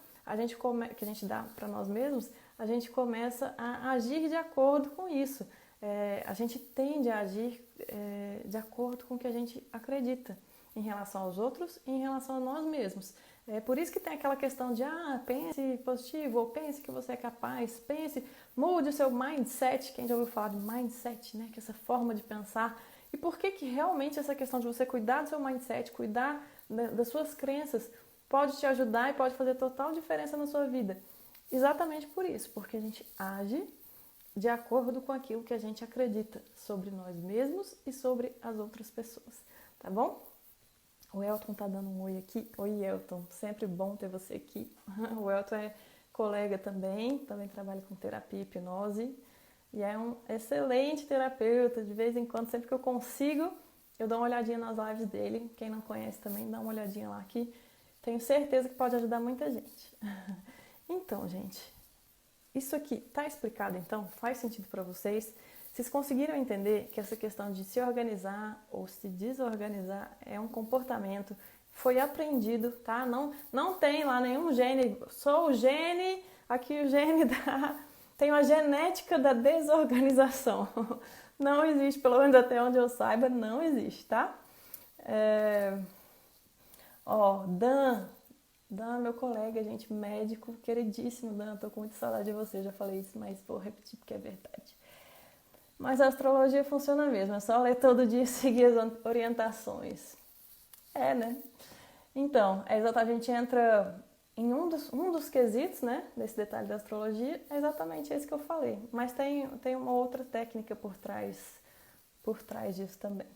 que a gente dá pra nós mesmos, a gente começa a agir de acordo com isso. A gente tende a agir de acordo com o que a gente acredita em relação aos outros e em relação a nós mesmos. É por isso que tem aquela questão de, pense positivo, ou pense que você é capaz, mude o seu mindset, quem já ouviu falar de mindset, né? Que é essa forma de pensar. E por que realmente essa questão de você cuidar do seu mindset, cuidar das suas crenças, pode te ajudar e pode fazer total diferença na sua vida. Exatamente por isso, porque a gente age de acordo com aquilo que a gente acredita sobre nós mesmos e sobre as outras pessoas, tá bom? O Elton tá dando um oi aqui. Oi, Elton, sempre bom ter você aqui. O Elton é colega também trabalha com terapia e hipnose e é um excelente terapeuta. De vez em quando, sempre que eu consigo, eu dou uma olhadinha nas lives dele. Quem não conhece também, dá uma olhadinha lá que tenho certeza que pode ajudar muita gente. Então, gente, isso aqui tá explicado então? Faz sentido para vocês? Vocês conseguiram entender que essa questão de se organizar ou se desorganizar é um comportamento, foi aprendido, tá? Não tem lá nenhum gene, sou o gene, aqui o gene tem a genética da desorganização. Não existe, pelo menos até onde eu saiba, não existe, tá? Dan, meu colega, gente, médico, queridíssimo Dan, tô com muita saudade de você, já falei isso, mas vou repetir porque é verdade. Mas a astrologia funciona mesmo, é só ler todo dia e seguir as orientações. Né? Então, a gente entra em um dos quesitos, né, desse detalhe da astrologia, é exatamente esse que eu falei. Mas tem uma outra técnica por trás disso também.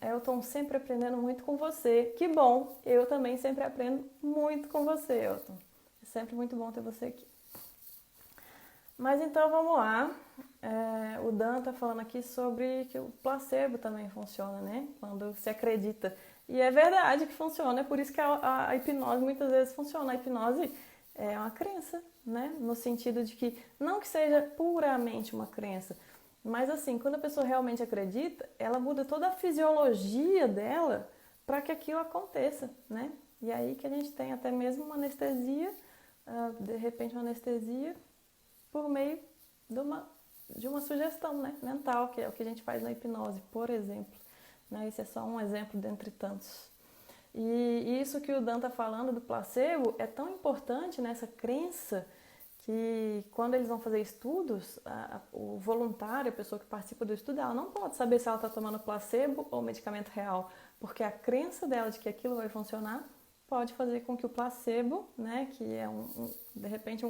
Elton, sempre aprendendo muito com você. Que bom, eu também sempre aprendo muito com você, Elton. É sempre muito bom ter você aqui. Mas então vamos lá. O Dan tá falando aqui sobre que o placebo também funciona, né? Quando se acredita. E é verdade que funciona, é por isso que a hipnose muitas vezes funciona. A hipnose é uma crença, né? No sentido de que, não que seja puramente uma crença, mas assim, quando a pessoa realmente acredita, ela muda toda a fisiologia dela para que aquilo aconteça, né? E aí que a gente tem até mesmo uma anestesia, de repente uma anestesia por meio de uma sugestão, né, mental, que é o que a gente faz na hipnose, por exemplo. Né? Esse é só um exemplo dentre tantos. E isso que o Dan está falando do placebo é tão importante nessa crença que quando eles vão fazer estudos, o voluntário, a pessoa que participa do estudo, ela não pode saber se ela está tomando placebo ou medicamento real, porque a crença dela de que aquilo vai funcionar pode fazer com que o placebo, né, que é de repente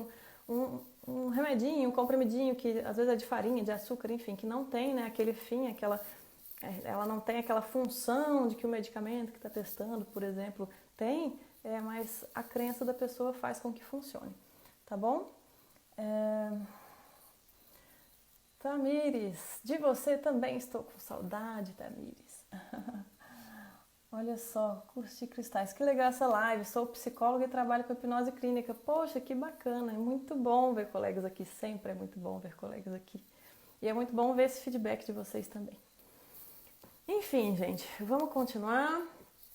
um remedinho, um comprimidinho que às vezes é de farinha, de açúcar, enfim, que não tem, né, aquele fim, ela não tem aquela função de que o medicamento que está testando, por exemplo, tem, mas a crença da pessoa faz com que funcione, tá bom? Tamires, de você também estou com saudade, Tamires. Olha só, curso de cristais, que legal essa live, sou psicóloga e trabalho com hipnose clínica. Poxa, que bacana, é muito bom ver colegas aqui, sempre é muito bom ver colegas aqui. E é muito bom ver esse feedback de vocês também. Enfim, gente, vamos continuar,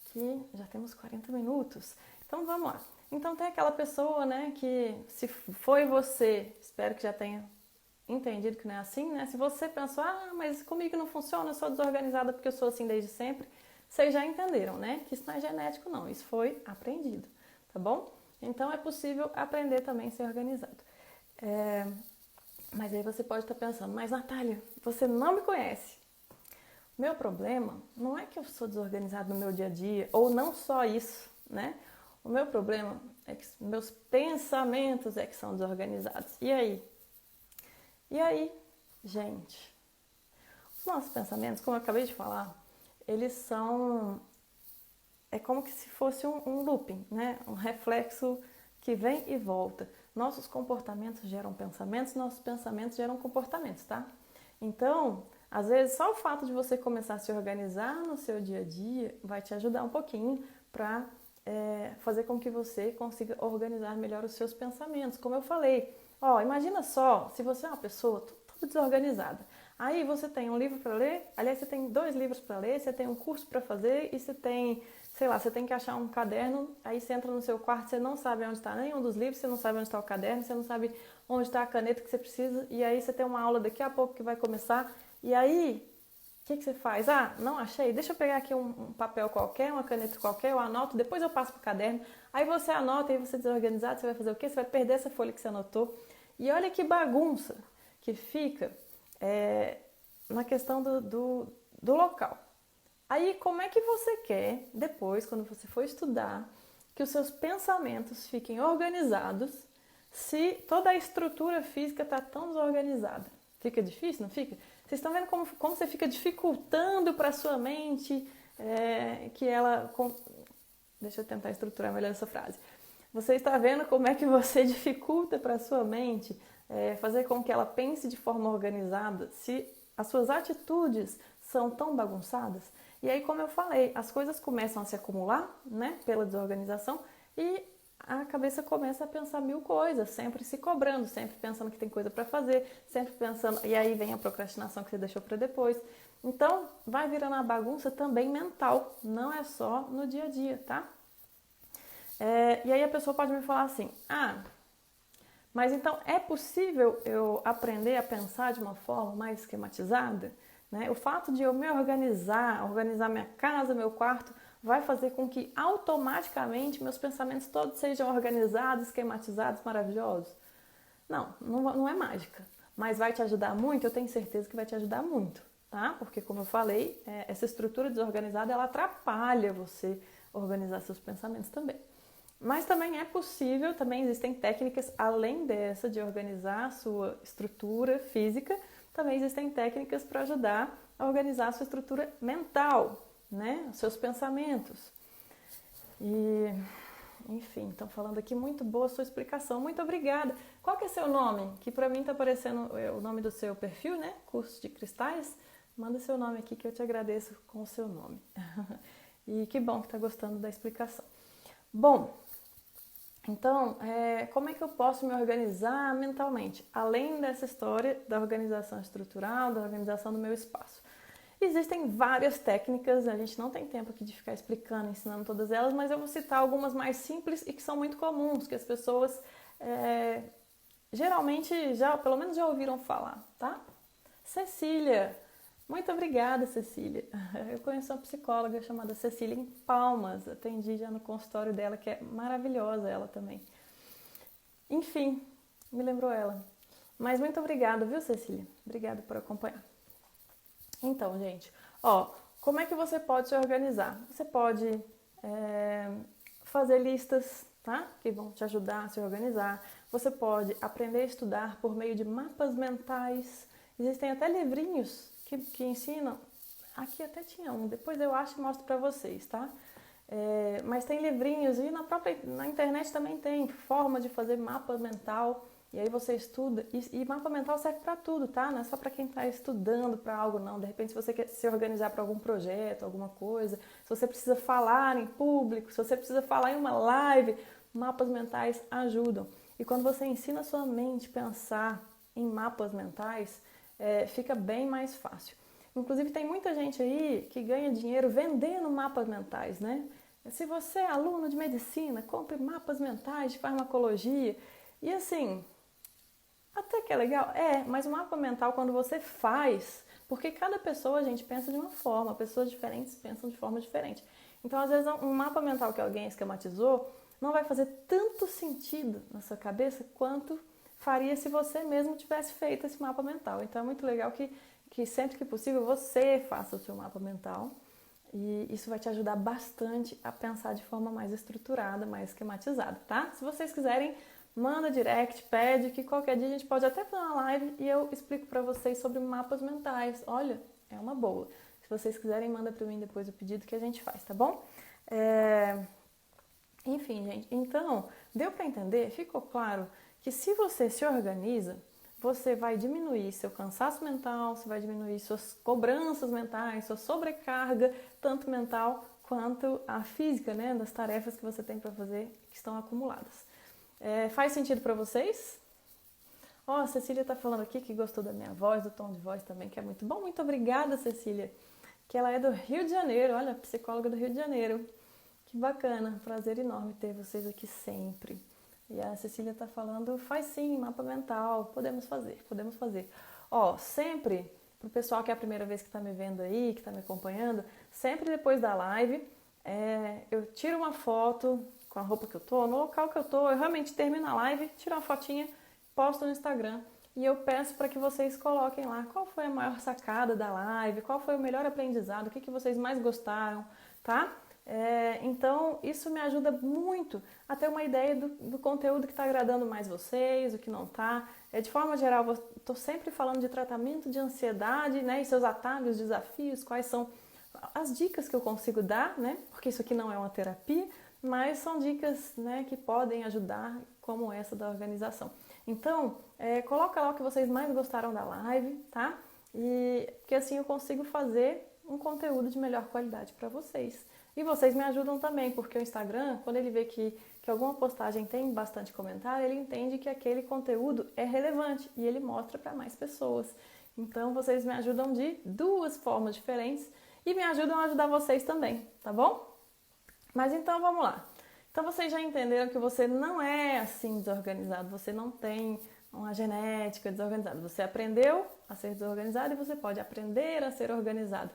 que já temos 40 minutos. Então vamos lá. Então tem aquela pessoa, né, que se foi você, espero que já tenha entendido que não é assim, né? Se você pensou, mas comigo não funciona, eu sou desorganizada porque eu sou assim desde sempre, vocês já entenderam, né? Que isso não é genético, não. Isso foi aprendido, tá bom? Então é possível aprender também a ser organizado. Mas aí você pode estar pensando, mas Natália, você não me conhece. Meu problema não é que eu sou desorganizado no meu dia a dia, ou não só isso, né? O meu problema é que meus pensamentos é que são desorganizados. E aí? E aí, gente? Os nossos pensamentos, como eu acabei de falar, eles são... É como que se fosse um looping, né? Um reflexo que vem e volta. Nossos comportamentos geram pensamentos, nossos pensamentos geram comportamentos, tá? Então, às vezes, só o fato de você começar a se organizar no seu dia a dia vai te ajudar um pouquinho para fazer com que você consiga organizar melhor os seus pensamentos. Como eu falei, imagina só, se você é uma pessoa toda desorganizada, aí você tem um livro para ler, aliás, você tem 2 livros para ler, você tem um curso para fazer e você tem, sei lá, você tem que achar um caderno, aí você entra no seu quarto, você não sabe onde está nenhum dos livros, você não sabe onde está o caderno, você não sabe onde está a caneta que você precisa, e aí você tem uma aula daqui a pouco que vai começar, e aí, o que você faz? Não achei, deixa eu pegar aqui um papel qualquer, uma caneta qualquer, eu anoto, depois eu passo pro caderno, aí você anota, aí você é desorganizado, você vai fazer o quê? Você vai perder essa folha que você anotou, e olha que bagunça que fica na questão do local. Aí, como é que você quer, depois, quando você for estudar, que os seus pensamentos fiquem organizados se toda a estrutura física está tão desorganizada? Fica difícil, não fica? Vocês estão vendo como você fica dificultando para a sua mente que ela... Deixa eu tentar estruturar melhor essa frase. Você está vendo como é que você dificulta para a sua mente fazer com que ela pense de forma organizada se as suas atitudes são tão bagunçadas? E aí, como eu falei, as coisas começam a se acumular, né, pela desorganização, e a cabeça começa a pensar mil coisas, sempre se cobrando, sempre pensando que tem coisa para fazer, sempre pensando... E aí vem a procrastinação que você deixou para depois. Então, vai virando uma bagunça também mental, não é só no dia a dia, tá? E aí a pessoa pode me falar assim, mas então é possível eu aprender a pensar de uma forma mais esquematizada? Né? O fato de eu me organizar minha casa, meu quarto, vai fazer com que automaticamente meus pensamentos todos sejam organizados, esquematizados, maravilhosos? Não é mágica, mas vai te ajudar muito, eu tenho certeza que vai te ajudar muito, tá? Porque, como eu falei, essa estrutura desorganizada, ela atrapalha você organizar seus pensamentos também. Mas também é possível, também existem técnicas, além dessa de organizar a sua estrutura física, também existem técnicas para ajudar a organizar a sua estrutura mental, né? Os seus pensamentos. E, enfim, estão falando aqui, muito boa a sua explicação, muito obrigada. Qual que é seu nome? Que para mim está aparecendo o nome do seu perfil, né? Curso de Cristais. Manda seu nome aqui que eu te agradeço com o seu nome. E que bom que está gostando da explicação. Bom, então, como é que eu posso me organizar mentalmente? Além dessa história da organização estrutural, da organização do meu espaço. Existem várias técnicas, a gente não tem tempo aqui de ficar explicando, ensinando todas elas, mas eu vou citar algumas mais simples e que são muito comuns, que as pessoas geralmente, pelo menos já ouviram falar, tá? Cecília, muito obrigada, Cecília. Eu conheço uma psicóloga chamada Cecília em Palmas, atendi já no consultório dela, que é maravilhosa ela também. Enfim, me lembrou ela. Mas muito obrigada, viu, Cecília? Obrigada por acompanhar. Então, gente, como é que você pode se organizar? Você pode fazer listas, tá? Que vão te ajudar a se organizar. Você pode aprender a estudar por meio de mapas mentais. Existem até livrinhos que ensinam. Aqui até tinha um, depois eu acho e mostro pra vocês, tá? Mas tem livrinhos e na internet também tem forma de fazer mapa mental. E aí você estuda, e mapa mental serve para tudo, tá? Não é só para quem está estudando para algo, não. De repente, se você quer se organizar para algum projeto, alguma coisa, se você precisa falar em público, se você precisa falar em uma live, mapas mentais ajudam. E quando você ensina a sua mente a pensar em mapas mentais, fica bem mais fácil. Inclusive, tem muita gente aí que ganha dinheiro vendendo mapas mentais, né? Se você é aluno de medicina, compre mapas mentais de farmacologia. E assim... Até que é legal, mas o mapa mental quando você faz, porque cada pessoa, a gente pensa de uma forma, pessoas diferentes pensam de forma diferente. Então, às vezes, um mapa mental que alguém esquematizou não vai fazer tanto sentido na sua cabeça quanto faria se você mesmo tivesse feito esse mapa mental. Então, é muito legal que sempre que possível você faça o seu mapa mental e isso vai te ajudar bastante a pensar de forma mais estruturada, mais esquematizada, tá? Se vocês quiserem, manda direct, pede, que qualquer dia a gente pode até fazer uma live e eu explico pra vocês sobre mapas mentais. Olha, é uma boa. Se vocês quiserem, manda pra mim depois o pedido que a gente faz, tá bom? Enfim, gente, então, deu pra entender? Ficou claro que se você se organiza, você vai diminuir seu cansaço mental, você vai diminuir suas cobranças mentais, sua sobrecarga, tanto mental quanto a física, né? Das tarefas que você tem pra fazer que estão acumuladas. Faz sentido para vocês? A Cecília está falando aqui que gostou da minha voz, do tom de voz também, que é muito bom. Muito obrigada, Cecília, que ela é do Rio de Janeiro, olha, psicóloga do Rio de Janeiro. Que bacana, prazer enorme ter vocês aqui sempre. E a Cecília está falando, faz sim, mapa mental, podemos fazer. Sempre, pro pessoal que é a primeira vez que está me vendo aí, que está me acompanhando, sempre depois da live, eu tiro uma foto com a roupa que eu tô, no local que eu tô, eu realmente termino a live, tiro uma fotinha, posto no Instagram e eu peço para que vocês coloquem lá qual foi a maior sacada da live, qual foi o melhor aprendizado, o que vocês mais gostaram, tá? Então, isso me ajuda muito a ter uma ideia do conteúdo que está agradando mais vocês, o que não está. De forma geral, eu estou sempre falando de tratamento de ansiedade, né, e seus atalhos, desafios, quais são as dicas que eu consigo dar, né, porque isso aqui não é uma terapia, mas são dicas, né, que podem ajudar, como essa da organização. Então, coloca lá o que vocês mais gostaram da live, tá? E que assim eu consigo fazer um conteúdo de melhor qualidade para vocês. E vocês me ajudam também, porque o Instagram, quando ele vê que alguma postagem tem bastante comentário, ele entende que aquele conteúdo é relevante e ele mostra para mais pessoas. Então, vocês me ajudam de duas formas diferentes e me ajudam a ajudar vocês também, tá bom? Mas então, vamos lá. Então, vocês já entenderam que você não é assim desorganizado, você não tem uma genética desorganizada. Você aprendeu a ser desorganizado e você pode aprender a ser organizado,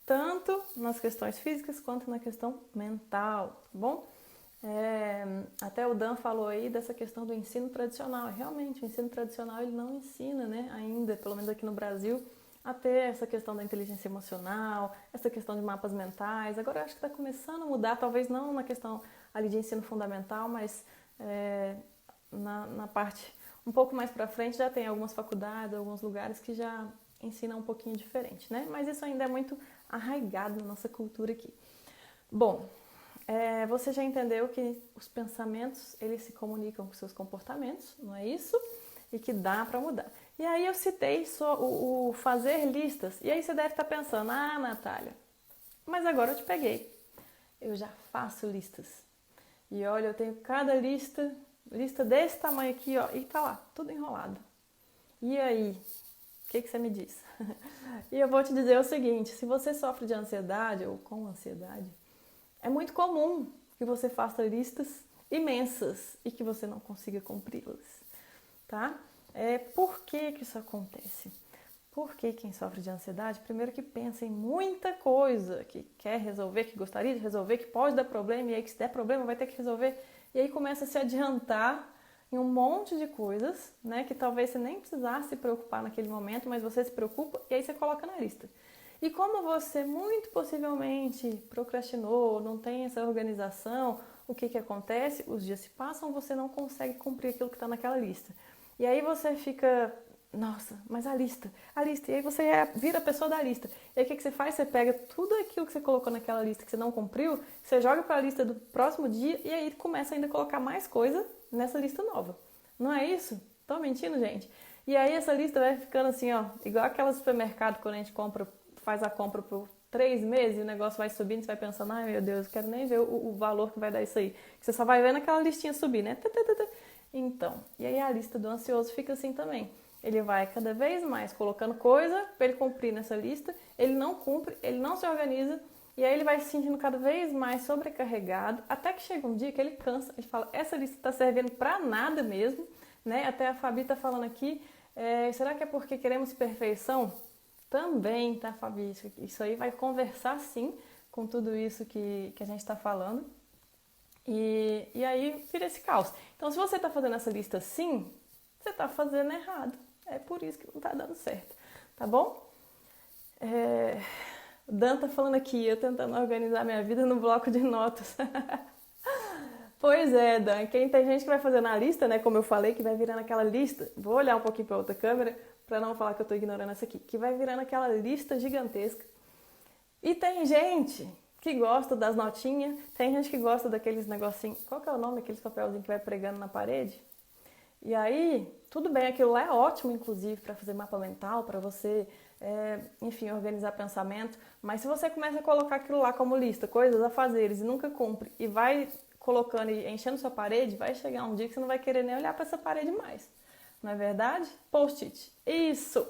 tanto nas questões físicas quanto na questão mental, tá bom? Até o Dan falou aí dessa questão do ensino tradicional. Realmente, o ensino tradicional ele não ensina, né, ainda, pelo menos aqui no Brasil, a ter essa questão da inteligência emocional, essa questão de mapas mentais. Agora eu acho que está começando a mudar, talvez não na questão ali de ensino fundamental, mas na parte um pouco mais para frente já tem algumas faculdades, alguns lugares que já ensinam um pouquinho diferente, né? Mas isso ainda é muito arraigado na nossa cultura aqui. Bom, você já entendeu que os pensamentos, eles se comunicam com seus comportamentos, não é isso? E que dá para mudar. E aí eu citei só o fazer listas. E aí você deve estar pensando, Natália, mas agora eu te peguei. Eu já faço listas. E olha, eu tenho cada lista desse tamanho aqui, ó, e tá lá, tudo enrolado. E aí, o que você me diz? E eu vou te dizer o seguinte, se você sofre de ansiedade ou com ansiedade, é muito comum que você faça listas imensas e que você não consiga cumpri-las, tá? Por que isso acontece? Porque quem sofre de ansiedade, primeiro que pensa em muita coisa, que quer resolver, que gostaria de resolver, que pode dar problema, e aí que se der problema vai ter que resolver, e aí começa a se adiantar em um monte de coisas, né, que talvez você nem precisasse se preocupar naquele momento, mas você se preocupa e aí você coloca na lista. E como você muito possivelmente procrastinou, não tem essa organização, o que acontece? Os dias se passam, você não consegue cumprir aquilo que está naquela lista. E aí você fica, nossa, mas a lista. E aí você vira a pessoa da lista. E aí o que você faz? Você pega tudo aquilo que você colocou naquela lista que você não cumpriu, você joga para a lista do próximo dia e aí começa ainda a colocar mais coisa nessa lista nova. Não é isso? Tô mentindo, gente? E aí essa lista vai ficando assim, ó, igual aquela supermercado quando a gente faz a compra por 3 meses e o negócio vai subindo, você vai pensando, ai meu Deus, quero nem ver o valor que vai dar isso aí. Você só vai vendo aquela listinha subir, né? Então, e aí a lista do ansioso fica assim também. Ele vai cada vez mais colocando coisa para ele cumprir nessa lista, ele não cumpre, ele não se organiza, e aí ele vai se sentindo cada vez mais sobrecarregado, até que chega um dia que ele cansa, ele fala, essa lista está servindo para nada mesmo, né? Até a Fabi está falando aqui, será que é porque queremos perfeição? Também, tá, Fabi? Isso aí vai conversar sim com tudo isso que a gente está falando. E aí vira esse caos. Então, se você está fazendo essa lista assim, você está fazendo errado. É por isso que não está dando certo. Tá bom? O Dan tá falando aqui, eu tentando organizar minha vida no bloco de notas. Pois é, Dan. Tem gente que vai fazendo a lista, né? Como eu falei, que vai virando aquela lista. Vou olhar um pouquinho para outra câmera para não falar que eu estou ignorando essa aqui. Que vai virando aquela lista gigantesca. E tem gente que gosta das notinhas, tem gente que gosta daqueles negocinhos, qual que é o nome daqueles papelzinhos que vai pregando na parede? E aí, tudo bem, aquilo lá é ótimo, inclusive, para fazer mapa mental, para você, enfim, organizar pensamento, mas se você começa a colocar aquilo lá como lista, coisas a fazeres e nunca cumpre, e vai colocando e enchendo sua parede, vai chegar um dia que você não vai querer nem olhar para essa parede mais. Não é verdade? Post-it. Isso!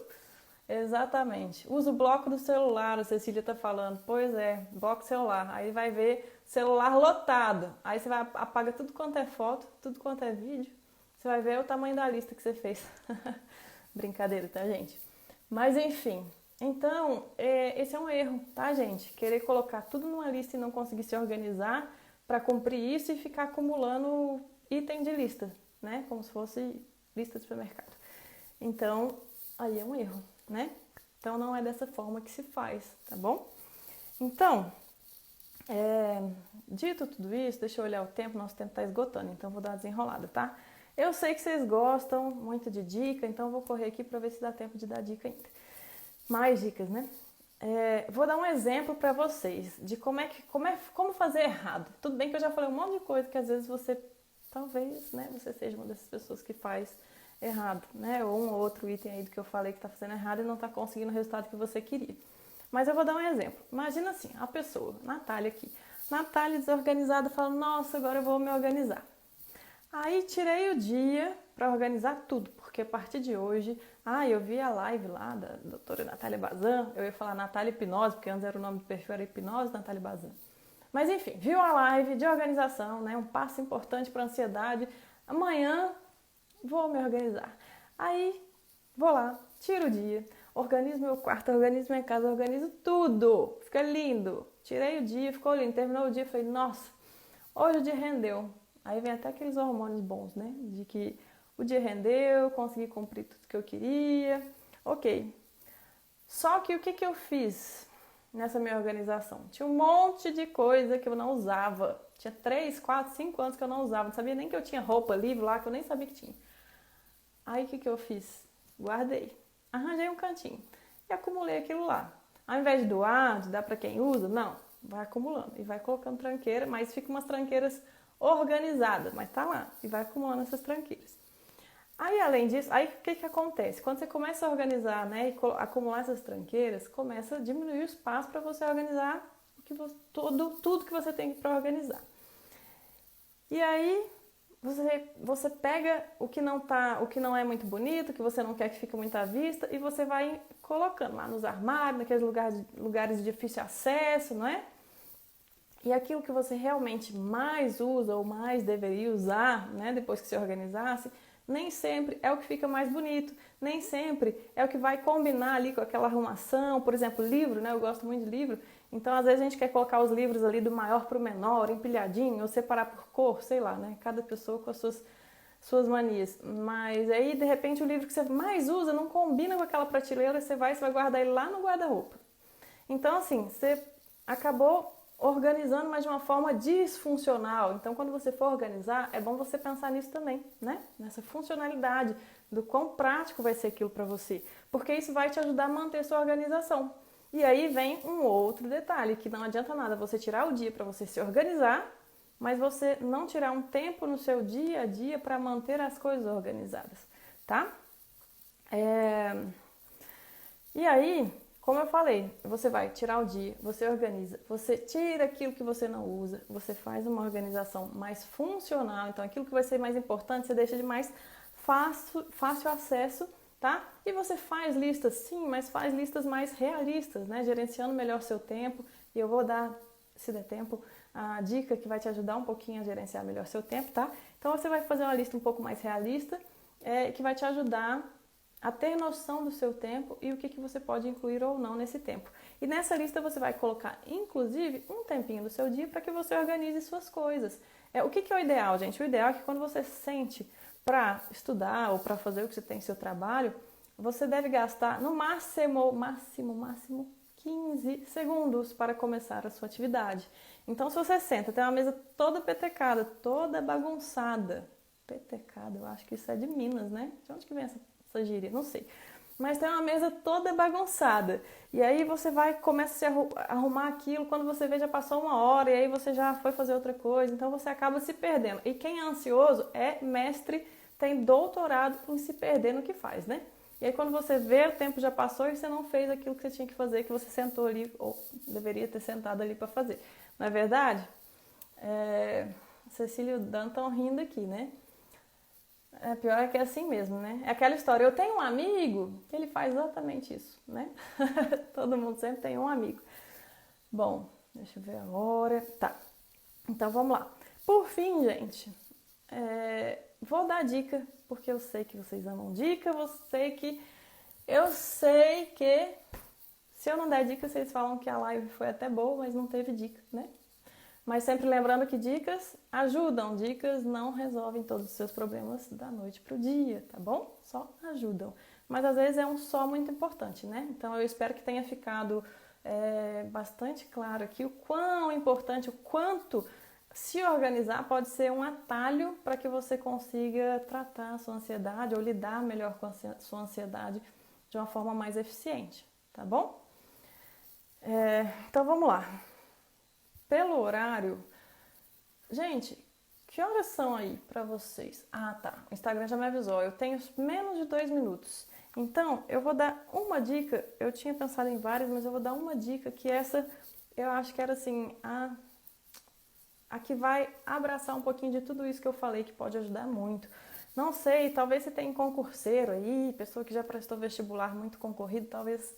Exatamente. Usa o bloco do celular, a Cecília tá falando. Pois é, bloco celular. Aí vai ver celular lotado. Aí você vai apaga tudo quanto é foto, tudo quanto é vídeo. Você vai ver o tamanho da lista que você fez. Brincadeira, tá, gente? Mas enfim. Então, esse é um erro, tá, gente? Querer colocar tudo numa lista e não conseguir se organizar para cumprir isso e ficar acumulando item de lista, né? Como se fosse lista de supermercado. Então, aí é um erro, né? Então não é dessa forma que se faz, tá bom? Então, Dito tudo isso, deixa eu olhar o tempo, nosso tempo está esgotando, então vou dar uma desenrolada, tá? Eu sei que vocês gostam muito de dica, então eu vou correr aqui para ver se dá tempo de dar dica ainda. Mais dicas, né? Vou dar um exemplo para vocês de como fazer errado. Tudo bem que eu já falei um monte de coisa que às vezes talvez, né, você seja uma dessas pessoas que faz errado, né? Ou um ou outro item aí do que eu falei que está fazendo errado e não está conseguindo o resultado que você queria. Mas eu vou dar um exemplo. Imagina assim, a pessoa, Natália aqui. Natália desorganizada, falando, nossa, agora eu vou me organizar. Aí tirei o dia para organizar tudo, porque a partir de hoje, eu vi a live lá da doutora Natália Bazan, eu ia falar Natália Hipnose, porque antes era o nome do perfil, era Hipnose Natália Bazan. Mas enfim, viu a live de organização, né? Um passo importante para a ansiedade. Amanhã vou me organizar. Aí vou lá, tiro o dia, organizo meu quarto, organizo minha casa, organizo tudo. Fica lindo. Tirei o dia, ficou lindo. Terminou o dia, falei, nossa, hoje o dia rendeu. Aí vem até aqueles hormônios bons, né? De que o dia rendeu, consegui cumprir tudo que eu queria. Ok. Só que o que eu fiz nessa minha organização? Tinha um monte de coisa que eu não usava. Tinha 3, 4, 5 anos que eu não usava. Não sabia nem que eu tinha roupa livre lá, que eu nem sabia que tinha. Aí o que eu fiz? Guardei. Arranjei um cantinho. E acumulei aquilo lá. Ao invés de doar, de dar para quem usa, não. Vai acumulando. E vai colocando tranqueira, mas fica umas tranqueiras organizadas. Mas tá lá. E vai acumulando essas tranqueiras. Aí, além disso, aí o que acontece? Quando você começa a organizar, né, e acumular essas tranqueiras, começa a diminuir o espaço para você organizar tudo que você tem para organizar. E aí, você pega o que não é muito bonito, o que você não quer que fique muito à vista, e você vai colocando lá nos armários, naqueles lugares de difícil acesso, não é? E aquilo que você realmente mais usa ou mais deveria usar, né, depois que se organizasse, nem sempre é o que fica mais bonito, nem sempre é o que vai combinar ali com aquela arrumação. Por exemplo, livro, né? Eu gosto muito de livro, então às vezes a gente quer colocar os livros ali do maior para o menor, empilhadinho, ou separar por cor, sei lá, né? Cada pessoa com as suas manias. Mas aí, de repente, o livro que você mais usa não combina com aquela prateleira, você vai guardar ele lá no guarda-roupa. Então, assim, você acabou organizando, mas de uma forma disfuncional. Então, quando você for organizar, é bom você pensar nisso também, né? Nessa funcionalidade, do quão prático vai ser aquilo para você. Porque isso vai te ajudar a manter sua organização. E aí vem um outro detalhe, que não adianta nada você tirar o dia para você se organizar, mas você não tirar um tempo no seu dia a dia para manter as coisas organizadas, tá? E aí, como eu falei, você vai tirar o dia, você organiza, você tira aquilo que você não usa, você faz uma organização mais funcional, então aquilo que vai ser mais importante você deixa de mais fácil acesso, tá? E você faz listas sim, mas faz listas mais realistas, né? Gerenciando melhor seu tempo, e eu vou dar, se der tempo, a dica que vai te ajudar um pouquinho a gerenciar melhor seu tempo, tá? Então você vai fazer uma lista um pouco mais realista, que vai te ajudar a ter noção do seu tempo e o que você pode incluir ou não nesse tempo. E nessa lista você vai colocar, inclusive, um tempinho do seu dia para que você organize suas coisas. O que é o ideal, gente? O ideal é que quando você se sente para estudar ou para fazer o que você tem no seu trabalho, você deve gastar no máximo 15 segundos para começar a sua atividade. Então, se você senta, tem uma mesa toda petecada, toda bagunçada. Petecada, eu acho que isso é de Minas, né? De onde que vem essa gíria? Não sei. Mas tem uma mesa toda bagunçada. E aí você começa a se arrumar aquilo, quando você vê já passou 1 hora e aí você já foi fazer outra coisa. Então você acaba se perdendo. E quem é ansioso é mestre, tem doutorado em se perder no que faz, né? E aí quando você vê, o tempo já passou e você não fez aquilo que você tinha que fazer, que você sentou ali, ou deveria ter sentado ali para fazer. Não é verdade? Cecília e o Dan estão rindo aqui, né? Pior é que é assim mesmo, né? É aquela história, eu tenho um amigo que ele faz exatamente isso, né? Todo mundo sempre tem um amigo. Bom, deixa eu ver a hora. Tá, então vamos lá. Por fim, gente, vou dar dica, porque eu sei que vocês amam dica, eu sei que se eu não der dica, vocês falam que a live foi até boa, mas não teve dica, né? Mas sempre lembrando que dicas ajudam, dicas não resolvem todos os seus problemas da noite para o dia, tá bom? Só ajudam. Mas às vezes é um só muito importante, né? Então eu espero que tenha ficado bastante claro aqui o quão importante, o quanto se organizar pode ser um atalho para que você consiga tratar a sua ansiedade ou lidar melhor com a sua ansiedade de uma forma mais eficiente, tá bom? Então vamos lá. Pelo horário, gente, que horas são aí para vocês? Ah, tá. O Instagram já me avisou. Eu tenho menos de 2 minutos. Então, eu vou dar uma dica. Eu tinha pensado em várias, mas eu vou dar uma dica que essa eu acho que era assim, a que vai abraçar um pouquinho de tudo isso que eu falei, que pode ajudar muito. Não sei, talvez você tenha concurseiro aí, pessoa que já prestou vestibular muito concorrido, talvez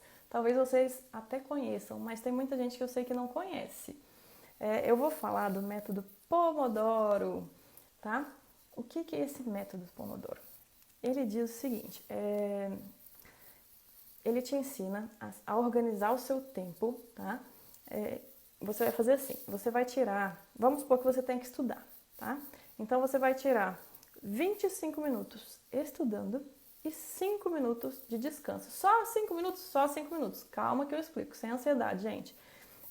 vocês até conheçam, mas tem muita gente que eu sei que não conhece. Eu vou falar do método Pomodoro, tá? O que é esse método Pomodoro? Ele diz o seguinte, ele te ensina a organizar o seu tempo, tá? Você vai fazer assim, você vai tirar, vamos supor que você tem que estudar, tá? Então você vai tirar 25 minutos estudando e 5 minutos de descanso. Só 5 minutos? Só 5 minutos. Calma que eu explico, sem ansiedade, gente.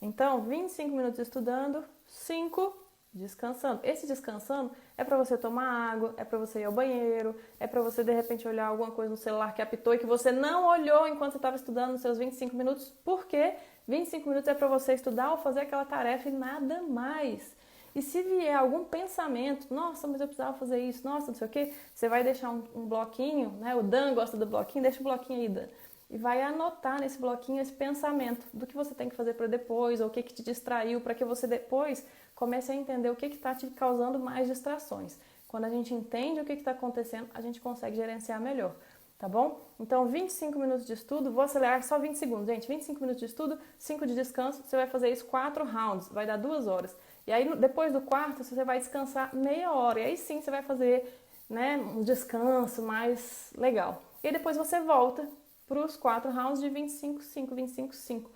Então, 25 minutos estudando, 5 descansando. Esse descansando é para você tomar água, é para você ir ao banheiro, é para você de repente olhar alguma coisa no celular que apitou e que você não olhou enquanto você estava estudando nos seus 25 minutos. Por quê? 25 minutos é para você estudar ou fazer aquela tarefa e nada mais. E se vier algum pensamento, nossa, mas eu precisava fazer isso, nossa, não sei o quê, você vai deixar um bloquinho, né? O Dan gosta do bloquinho, deixa o bloquinho aí, Dan. E vai anotar nesse bloquinho esse pensamento do que você tem que fazer para depois, ou o que te distraiu, para que você depois comece a entender o que está te causando mais distrações. Quando a gente entende o que está acontecendo, a gente consegue gerenciar melhor, tá bom? Então, 25 minutos de estudo, vou acelerar só 20 segundos, gente. 25 minutos de estudo, 5 de descanso, você vai fazer isso 4 rounds, vai dar 2 horas. E aí, depois do quarto, você vai descansar meia hora. E aí sim, você vai fazer, né, um descanso mais legal. E aí, depois você volta para os 4 rounds de 25, 5, 25, 5.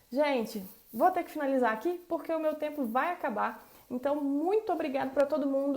Gente, vou ter que finalizar aqui porque o meu tempo vai acabar. Então, muito obrigada para todo mundo.